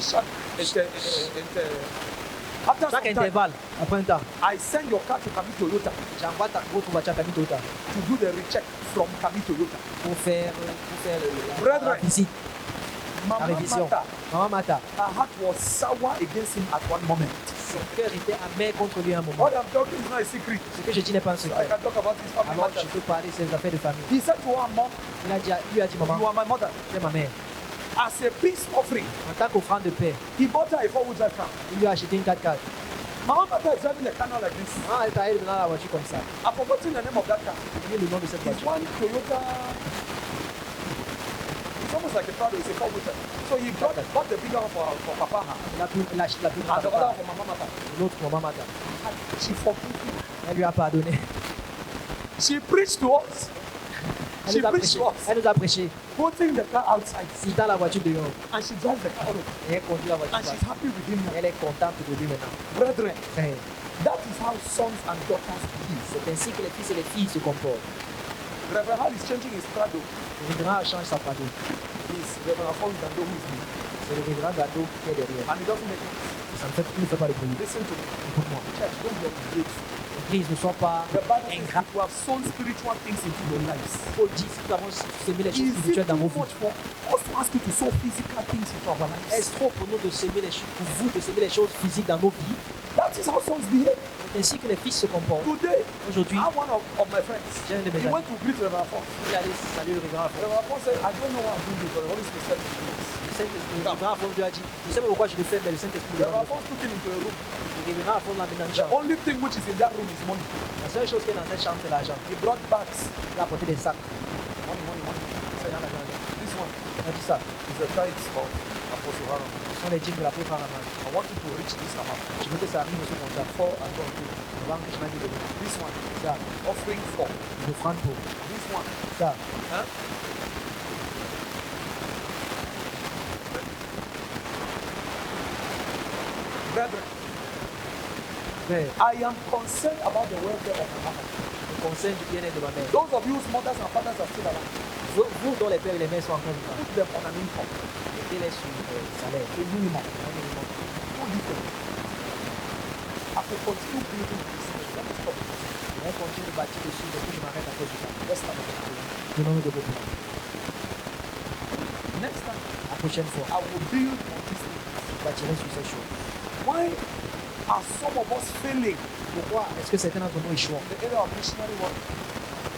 after some Chaque time, intervalle, après un temps, I send your car to Kami Toyota j'envoie votre voiture à Camille Toyota to do the recheck from Kami Toyota. pour faire la Brethren, visite, la Mama révision. Mata, Maman Mata, her heart was sour against him at one moment. son cœur était amer contre lui à un moment. What I'm talking is not a secret. Ce que je dis n'est pas un So I secret. can talk about his family Alors je matters. peux parler de ses affaires de famille. He said to her, Mom, Lui a dit, maman, you are my mother. tu es ma mère. As a peace offering, En tant qu'offrande de paix, he bought her a 4-wheel drive car. il lui a acheté une 4x4. Mama Mata is driving a car now like this. Ah, elle t'a aidé dans la voiture comme ça. I've forgotten the name of that car. J'ai oublié le nom de cette It's voiture. one Toyota. It's almost like a Prado. It's a 4-wheel drive. So he bought the bigger one for Papa La plus and the grande other one part. for Mama Mata. L'autre pour maman Mata. She forgave him. Elle lui a pardonné. She preached to us. Elle She nous a preached prêché. to us. Elle nous a prêché. Putting the car outside. Si dans la voiture dehors, And she drives the car home. et elle conduit la voiture. And she's happy with him now. Elle est contente de lui maintenant. Brethren, Frère, that is how sons and daughters be. c'est ainsi que les fils et les filles se comportent. Reverend Hall is changing his Prado. Le révérend change sa Prado. He's Reverend Alphonse Dando who is me. C'est le révérend Gado qui est derrière. And he doesn't make it. Il ne fait pas de bruit. Listen to me. Écoute-moi. Church, don't be ungrateful. L'église ne soit pas The Bible says ingrat. if you have sown spiritual things into your lives, Paul dit si nous avons sémé les choses is it spirituelles dans vos too vies. much for us to ask you to sow physical things into our lives? Est-ce trop pour nous de s'aimer les choses, pour vous de s'aimer les choses physiques dans nos vies? That is how sons behave. C'est ainsi que les fils se comportent. Today, Aujourd'hui, I have one of my friends. j'ai un de mes He amis went to greet Reverend Alphonse. qui allait saluer le révérend Alphonse. Reverend Alphonse said, I don't know what I'm doing, but the Holy Spirit said to me this. Le révérend Alphonse lui a dit, je sais pas pourquoi je le fais, mais le Saint-Esprit Reverend le Alphonse took him into a room. révérend Alphonse l'a mis dans une The chambre. only thing which is in that room is money. La seule chose qui est dans cette chambre, c'est l'argent. He brought bags. Il a apporté des sacs. Money, money, money. C'est dans l'argent. This one On a dit ça. is the tithes of Apostle Aaron. Ce sont les dîmes de la pauvre Araman. I want you to reach this amount. Je veux que ça arrive au second temps. For and don't do. Avant que je m'aille de This one, ça. offering for. Les offrandes pour This one, ça. huh? Brethren, Frère, I am concerned about the welfare of my mother. le conseil du bien-être de ma mère. Those of you whose mothers and fathers are still alive, Vous dont les pères et les mères sont encore vivants, put them on an income, mettez-les sur salaire. a minimum. Un minimum. Don't leave them. I will continue building this. Let me stop. Je vais continuer de bâtir dessus, mais puis je m'arrête à cause de ça. Let's start. Donnons-nous de beaucoup. Next time, La prochaine fois, I will build on this thing. je bâtirai sur ces choses. Why are some of us failing Pourquoi est-ce que certains d'entre nous échouent in the area of missionary work,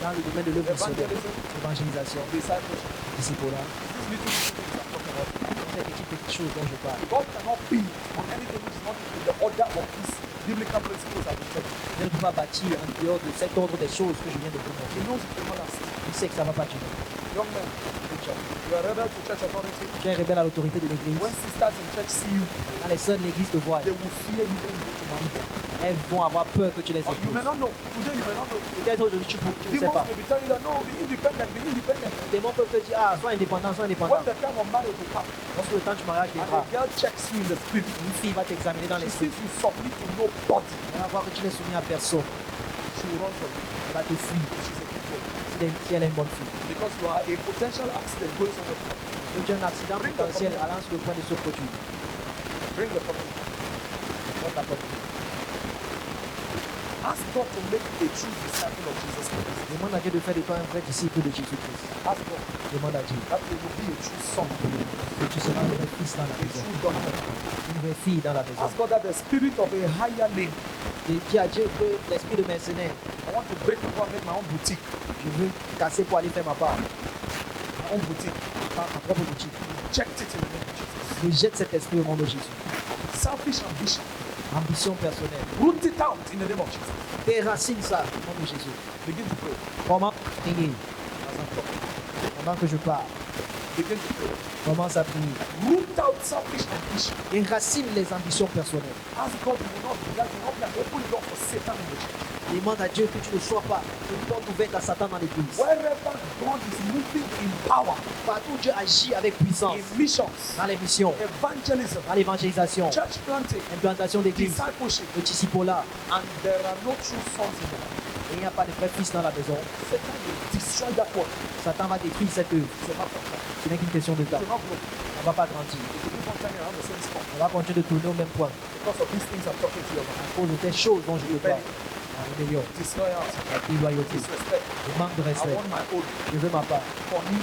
dans le domaine de l'œuvre missionnaire, evangelism, l'évangélisation, discipleship? disciple-là, These little things I'm talking about. ces petites choses dont je parle? God cannot build on anything which is not in the order of these biblical principles I've been telling you. Je ne peux pas bâtir en dehors de cet ordre des choses que je viens de vous He montrer. knows it will not last. Il sait que ça ne va pas durer. Young men, preacher, you are rebel to church authority. Tu es rebelle à l'autorité de l'église. When sisters in church see you, Quand les sœurs de l'église te voient, they will fear you when you go to marry them. elles vont avoir peur que tu les Or you may épouses. not know. Today you may not know. Peut-être aujourd'hui tu ne sais Demons pas. may be telling you that no, be independent, be independent. Les démons peuvent te dire, ah, sois indépendant, sois When indépendant. the time of marriage will come, Lorsque le temps du mariage and viendra, a girl checks you in the spirit, une fille va t'examiner dans she l'esprit. sees you submit to nobody, Elle va voir que tu n'es soumis à personne. she will run from you. Elle va te fuir She's a good girl. si elle est une bonne fille. Because you are a potential accident going somewhere. Donc tu as un accident potentiel allant sur le point de se produire. Bring the problem. Porte la porte. Ask God to make a true disciple of Jesus Christ. Demande à Dieu de faire de toi un vrai disciple de Jésus-Christ. Ask God Demande à Dieu that you will be a true son, que tu seras un vrai fils dans la a maison, true daughter. une vraie fille dans la maison. Ask God that the spirit of a higher lane, Et dis à Dieu que l'esprit de mercenaire, I want to break before I make my own boutique. je veux casser pour aller faire ma part, My own boutique. ma propre boutique. Reject it in the name of Jesus. Rejette cet esprit au nom de Jésus. Selfish ambition. Ambition personnelle. Root it out in the name of Jesus. Déracine ça au nom de Jésus. Begin to pray Comment prier as I'm talking. pendant que je parle? Begin to pray. Commence à prier. Root out selfish ambition. Et racine les ambitions personnelles. Ask God will not be an open door for Satan in the church. Demande à Dieu que tu ne sois pas une porte ouverte à Satan dans l'église. Wherever God is moving in power, Partout où Dieu agit avec puissance, in missions, dans les missions, evangelism, dans l'évangélisation, church planting, implantation d'église, discipleship, le disciple-là, and there are no true sons in the house, et il n'y a pas de vrai fils dans la maison, Satan will destroy that work. Satan va détruire cette œuvre. It's a matter of time. Ce n'est qu'une question de It temps. will not grow. On ne va pas grandir. It will keep on turning around the same spot. On va continuer de tourner au même point. Because of these things I'm talking to you about. À cause de ces choses dont je te parle. La rébellion, Disloyalty, la déloyauté, disrespect. le manque de I respect. want my own Je veux ma part. for me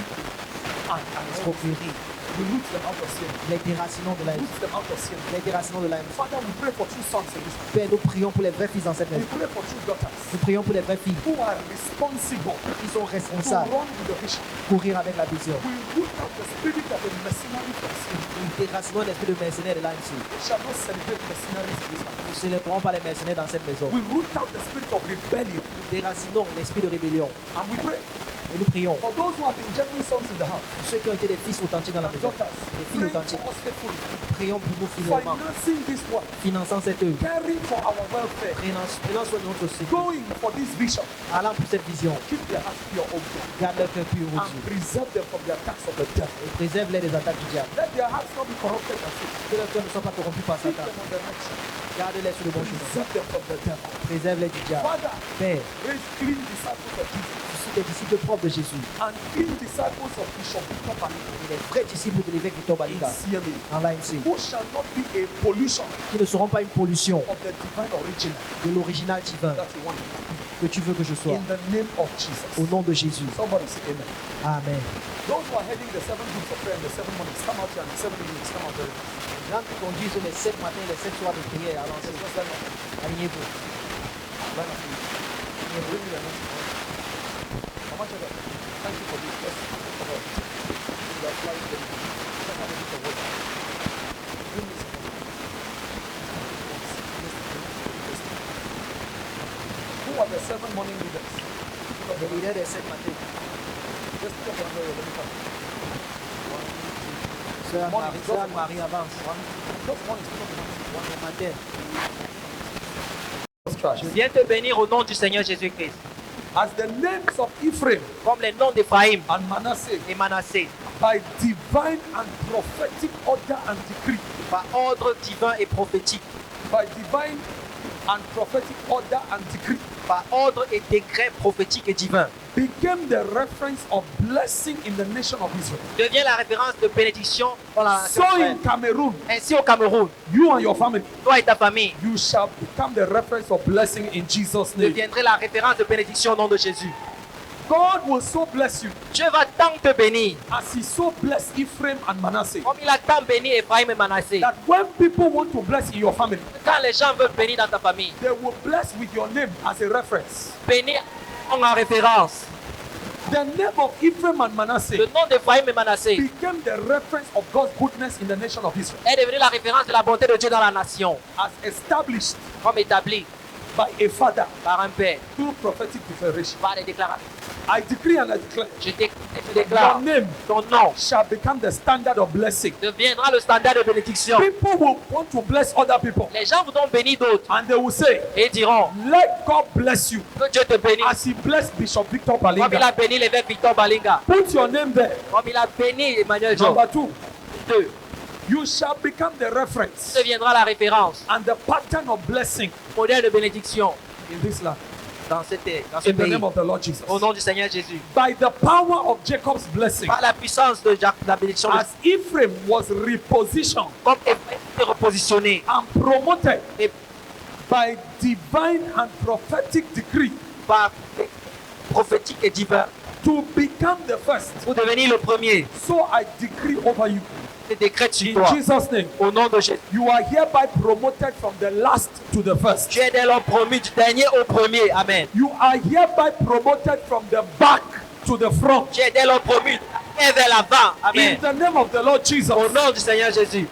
and Escroquerie. we root them out of sin. Les déracinons de la haine. Root them out of sin. Les déracinons de la haine. Father, we pray for true sons in this house. Père, nous prions pour les vrais fils dans cette We maison. pray for true daughters Nous prions pour les vrais filles who are responsible qui sont to responsables run with the vision. de courir avec la vision. We root out the spirit of the mercenary from sin. Nous déracinons l'esprit de mercenaire de l'AMC. We shall not celebrate mercenaries in this house. Nous ne célébrerons pas les mercenaires dans cette maison. We root out the spirit of rebellion. Nous déracinons l'esprit de rébellion. And we pray Et nous prions for those who have been genuine sons in the house. pour ceux qui ont été des fils authentiques dans la And maison. daughters, Des filles pray authentiques. for us faithfully. Prions pour nous fidèlement. Financing this work. Finançant cette œuvre. Caring for our welfare. Prenons soin de notre sécurité. Going for this vision. Allant pour cette vision. Keep their hearts pure, O God. Garde leur cœur pur, ô And Dieu. preserve them from the attacks of the devil. Et préserve-les des attaques du diable. Let their hearts not be corrupted and sick. Que leurs cœurs ne soient pas corrompus par Keep Satan. them on the right track. Garde-les sur le bon chemin. Preserve them from the devil. Préserve-les du diable. Father, Père, raise clean disciples of Jesus je suis des disciples propres de Jésus. and clean disciples of Bishop Victor Bali Et les vrais disciples de l'évêque Victor in Balinga CMA, en l'AMC. who shall not be a pollution Qui ne seront pas une pollution of the divine original de l'original divin that you want que tu veux que je sois. in the name of Au Jesus. nom de Jésus. Somebody say amen. Amen. Those who are heading the 7 groups of prayer and the 7 mornings, come out here and the 7 evenings, come out there. Les gens qui conduisent les 7 matins et les 7 soirs de prière, alors Just line up. alignez-vous. Line up, please. Bring me the next one. How much of that? Thank you for this. Yes. For the you are flying them. Just have a bit of water. Bring me some water. Who are the 7 morning leaders? Les leaders des 7 matins. Just put up your hand. Let me come. Sœur Marie avance. Just one is put up your hand. Le matin. Let's try. Je viens te bénir au nom du Seigneur Jésus-Christ. As the names of Ephraim Comme les noms d'Éphraïm and Manasseh, et Manassé, by divine and prophetic order and decree, par ordre divin et prophétique, by divine and prophetic order and decree, par ordre et décret prophétique et divin, became the reference of blessing in the nation of Israel. devient la référence de bénédiction dans la nation So d'Israël. in Cameroon, Ainsi au Cameroun, you and your family, toi et ta famille you shall become the reference of blessing in Jesus' name. deviendrez la référence de bénédiction au nom de Jésus. God will so bless you Dieu va tant te bénir, as He so blessed Ephraim and Manasseh, comme il a tant béni Éphraïm et Manassé. that when people want to bless in your family, Quand les gens veulent bénir dans ta famille, they will bless with your name as a reference. bénir en référence. The name of Ephraim and Manasseh Le nom d'Éphraïm et Manassé became the reference of God's goodness in the nation of Israel, est devenu la référence de la bonté de Dieu dans la nation, as established comme établi by a father par un père, through prophetic declaration. par des déclarations. I decree and I declare, Je your déclare, name ton nom shall become the standard of blessing. deviendra le standard de bénédiction. People will want to bless other people, Les gens voudront bénir d'autres and they will say, et diront let God bless you que Dieu te bénisse as He blessed Bishop Victor comme il a Balinga. béni l'évêque Victor Balinga, Put your name there. comme il a béni Emmanuel John. Number 2, 2. you shall become the reference Deviendra la référence, and the pattern of blessing modèle de bénédiction in this land. dans ce In the pays. name of the Lord Jesus. Au nom du Seigneur Jésus. By the power of Jacob's blessing, Par la puissance de la bénédiction, as Ephraim was repositioned comme Éphraïm est repositionné and promoted et by divine and prophetic decree par prophétique et divin to become the first, pour devenir le premier, so I decree over you je décrète sur in toi. Jesus' name. Au nom de Jésus. You are hereby promoted from the last to the first. Tu es dès lors promu du dernier au premier. Amen. You are hereby promoted from the back to the front. Tu es dès lors promu et vers l'avant. Amen. In the name of the Lord Jesus. Au nom du Seigneur Jésus.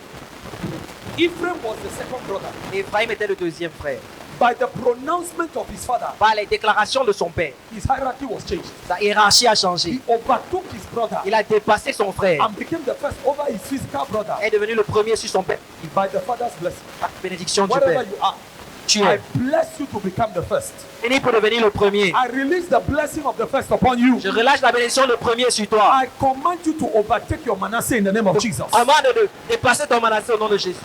Ephraim was the second brother. Éphraïm était le deuxième frère. by the pronouncement of his father, par les déclarations de son père, his hierarchy was changed. sa hiérarchie a changé. He overtook his brother Il a dépassé son frère. and became the first over his physical brother Est devenu le premier sur son père. by the father's blessing. Par la bénédiction du Wherever père. you are, Tu I es bless you to become the first. béni pour devenir le premier. I release the blessing of the first upon you. Je relâche la bénédiction le premier sur toi. I command you to overtake your Manasseh in the name of Jesus. Avant de dépasser ton Manassé au nom de Jésus.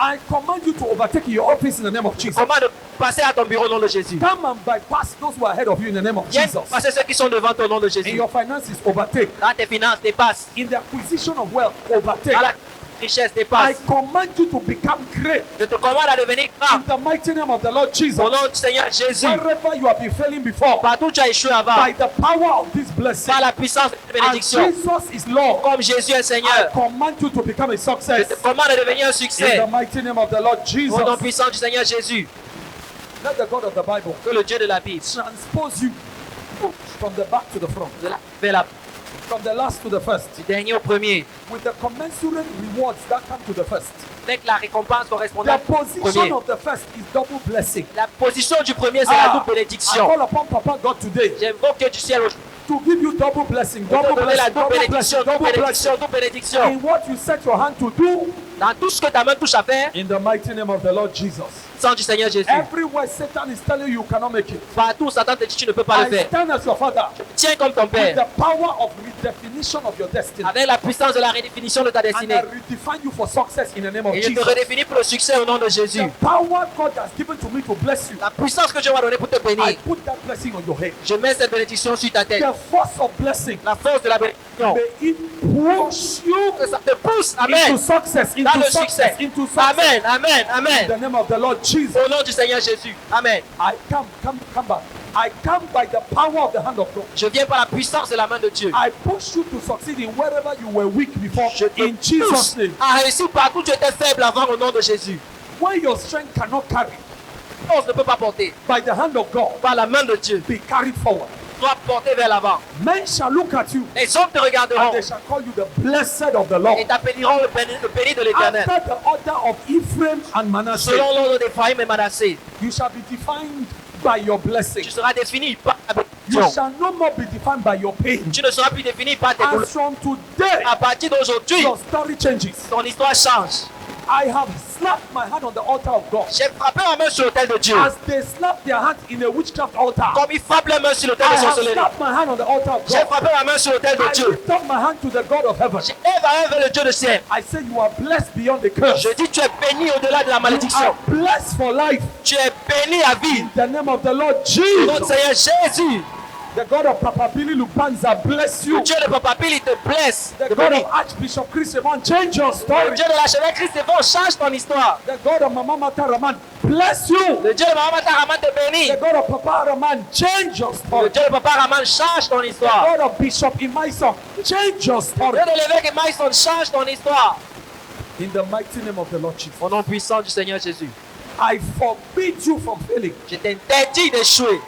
I command you to overtake your office in the name of Jesus. Comment de passer à ton bureau au nom de Jésus. Come and bypass those who are ahead of you in the name of Viens Jesus. passer ceux qui sont devant toi au nom de In Jésus. your finances, overtake. Dans tes finances, dépasse. In the acquisition of wealth, overtake. Dans la richesse, I dépasse. command you to become great Je te commande à devenir grand. in the mighty name of the Lord Jesus. Au nom du Seigneur Jésus. Wherever you have been failing before, Partout où tu as échoué avant. by the power of this blessing, Par la puissance de cette as bénédiction. Jesus is Lord, Comme Jésus est I Seigneur. command you to become a Je success te commande de devenir un in succès. the mighty name of the Lord Au nom Jesus. puissant du Seigneur Jésus. Let the God of the Bible Que le Dieu de la Bible. transpose you from the back to the front, Vers la from the last to the first, du dernier au premier. with the commensurate rewards that come to the first. Avec la récompense The correspondante au position premier. of the first is double blessing. La position du premier, c'est la double I bénédiction. call upon Papa God today J'invoque Dieu du ciel aujourd'hui. to give you double blessing, Pour te double donner la blessing, double double bénédiction, blessing, double double blessing bénédiction, double bénédiction. in what you set your hand to do Dans tout ce que ta main touche à faire, in the mighty name of the Lord Jesus. sang du Seigneur Jésus. Everywhere Satan is telling you cannot make it, Partout, Satan te dit tu ne peux pas le I faire. stand as your father Tiens comme ton with père. the power of redefinition of your destiny Avec la puissance de la redéfinition de ta and destinée. I redefine you for success in the name of Et je te Jesus. redéfinis pour le succès au nom de Jésus. The power God has given to me to bless you, La puissance que Dieu m'a donnée pour te I bénir. put that blessing on your head. Je mets cette bénédiction sur ta tête. The force of blessing, La force de la bénédiction. may it push you Que ça te pousse. into Amen. success, Dans into le success, succès. into success. Amen. Amen. In Amen. the name of the Lord Jesus. Au nom du Seigneur Jésus. Amen. I come back. I come by the power of the hand of God. Je viens par la puissance de la main de Dieu. I push you to succeed in wherever you were weak before. Je te In Jesus' pousse name. à réussir partout où tu étais faible avant au nom de Jésus. When your strength cannot carry, Force ne peut pas porter. by the hand of God, Par la main de Dieu. be carried forward. Dois porter vers l'avant. Men shall look at you Les hommes te and regarderont they shall call you the blessed of the Lord. et t'appelleront le béni de l'Éternel. After the order of Ephraim and Manasseh, Selon l'ordre d'Éphraïm et Manassé, you shall be defined by your blessing. tu seras défini par la You bénédiction. shall no more be defined by your pain. Tu ne seras plus défini par tes douleurs. As from today, À partir d'aujourd'hui, your story changes. ton histoire change. I have slapped my hand on the altar of God. J'ai frappé ma main sur l'autel de Dieu. As they slap their hands in a witchcraft altar, Comme ils frappent les mains sur l'autel I de have sorcellerie. slapped my hand on the altar of J'ai God. frappé ma main sur l'autel de I Dieu. lift up my hand to the God of heaven. J'élève à un vers le Dieu de ciel. I say you are blessed beyond the curse. Je dis tu es béni au-delà de la You malédiction. are blessed for life. Tu es béni à vie. In the name of the Lord Notre Jesus. Seigneur Jésus. The God of Papa Billy Lupanza bless you. Le Dieu de Papa Bill, il te blesse. The Te God bénit. of Archbishop Chris Evan change your Le story. Dieu de l'archevêque Christ Evon change ton histoire. The God of Mama Mata Raman bless you. Le Dieu de Maman Taraman te bénit. The God of Papa Raman change your Le story. Dieu de Papa Raman change ton The histoire. God of Bishop Imaison change your Le story. Dieu de l'évêque Maïson change ton histoire. In the mighty name of the Lord Jesus. Au nom puissant du Seigneur Jésus. I forbid you from failing. Je t'interdis d'échouer.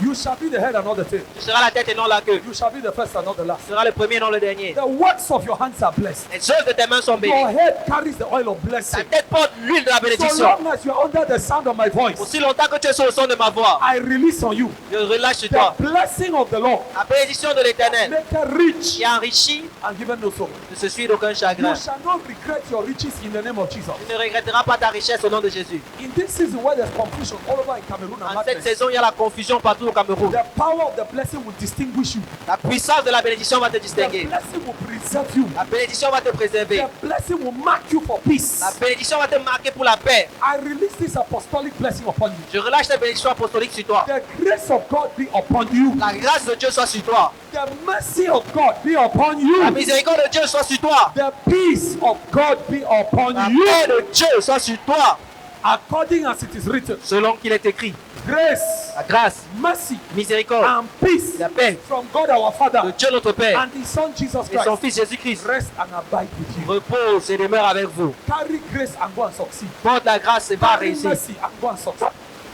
You shall be the head and not the tail. Tu seras la tête et non la queue. You shall be the first and not the last. Tu seras le premier et non le dernier. The works of your hands are blessed. Les œuvres de tes mains sont Your bénies. head carries the oil of Ta blessing. tête porte l'huile de la So bénédiction. long as you are under the sound of my voice, Aussi longtemps que tu es sur le son de ma voix, I release on you je relâche sur the toi. blessing of the Lord. La bénédiction de l'Éternel Make her rich qui enrichit and given no sorrow. ne se suit d'aucun You chagrin. shall not regret your riches in the name of Jesus. Tu ne regretteras pas ta richesse au nom de Jésus. In this season where there's confusion all over in Cameroon and En cette madness, saison, il y a la confusion partout au Cameroun. the power of the blessing will distinguish you. La puissance de la bénédiction va te The distinguer. blessing will preserve you. La bénédiction va te préserver. The blessing will mark you for peace. La bénédiction va te marquer pour la paix. I release this apostolic blessing upon you. Je relâche la bénédiction apostolique sur toi. The grace of God be upon you. La grâce de Dieu soit sur toi. The mercy of God be upon La you. miséricorde de Dieu soit sur toi. The peace of God be upon La you. paix de Dieu soit sur toi. According as it is written. Selon qu'il est écrit. Grace, La grâce, mercy, miséricorde, and peace la paix from God our de Father Dieu notre Père and His Son Jesus et son Christ Fils Jésus-Christ rest and abide with you. repose et demeure avec vous. Carry grace and go and succeed. Porte la grâce et va Carry réussir. mercy and go and succeed.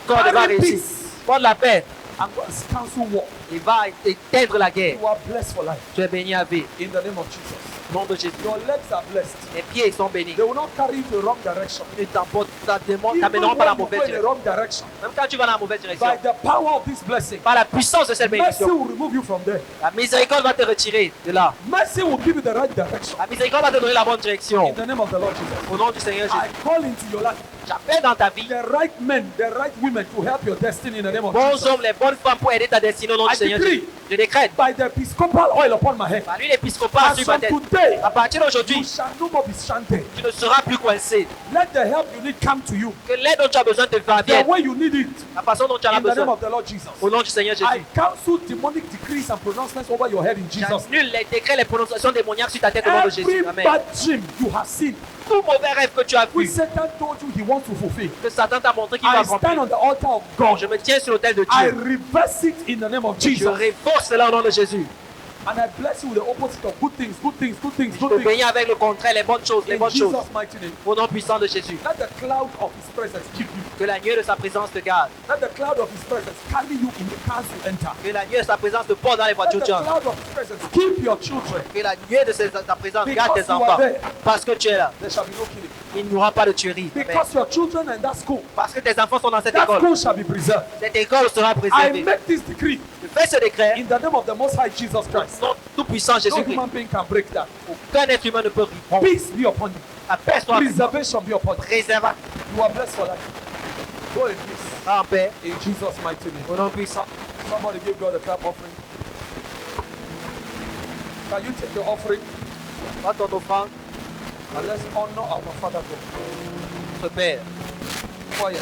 Porte et va Carry réussir. peace Porte la paix and go and cancel war. et va éteindre la guerre. You are blessed for life Tu es béni à vie. in the name of Jesus. Nom de Jésus. Your legs are blessed. Les pieds sont bénis. They will not carry you to the wrong direction. Ils Even t'amèneront pas dans la when you mauvaise go in the direction. wrong direction, Même quand tu vas dans la mauvaise direction, by the power of this blessing, par la puissance de cette mercy bénédiction, will remove you from there. la miséricorde va te retirer de là. Mercy will give you the right direction. La miséricorde va te donner la bonne direction. In the name of the Lord Jesus. Au nom du Seigneur I Jésus. call into your life J'appelle dans ta vie the right men, the right women to help your destiny in the name of bons Jesus. hommes, les bonnes femmes pour aider ta destinée au nom I du Seigneur decree Jésus. Je décrète, by the episcopal oil upon my head. par l'huile épiscopale As sur ma from tête, today, à partir you d'aujourd'hui, shall no more be stranded. tu ne seras plus coincé. Let the help you need come to you. Que l'aide dont tu as besoin te The parvienne. way you need it. La façon dont tu en as In the name besoin. of the Lord Jesus. Au nom du Seigneur I Jésus. cancel demonic decrees and pronouncements over your head in Jesus. J'annule les décrets, les prononciations démoniaques sur ta tête au nom de Every Jésus. Amen. bad dream you have seen, Tout mauvais rêve que tu as which vu, Satan told you he wants to fulfill, que Satan t'a montré qu'il I va stand accomplir. on the altar of God. Je me tiens sur l'autel de I Dieu. reverse it in the name of Je Jesus. réforce cela au nom de Jésus. And I bless you with the opposite of good things, good things, good things, Je good te things. bénis avec le contraire, les bonnes choses, les In bonnes choses. Jesus' mighty name. Au nom puissant de Jésus. Let the cloud of his presence keep you. Que la nuée de sa présence te garde. Let the cloud of his presence carry you in the cars you enter. Que la nuée de sa présence te porte dans les Let voitures the que tu entres. cloud of his presence keep your children. Que la nuée de sa présence garde tes Because you enfants. are there. Parce que tu es là. There shall be no killing. Il n'y aura pas de tuerie. Amen. Because your children are in that school, Parce que tes enfants sont dans cette that école. school shall be preserved. Cette école sera I préservée. make this decree Je fais ce décret. in the name of the Most High Jesus Christ. Non, tout puissant No Jésus-Christ. human being can break that. Aucun être humain ne peut répondre. Peace be upon you. La paix soit Preservation be upon you. préservée. You are blessed for life. Go in peace. En paix. In Jesus' mighty name. Au nom puissant. Somebody give God a clap offering. Can you take the offering Prends ton offrande. and let's honor our Father God. Notre Père. Fire.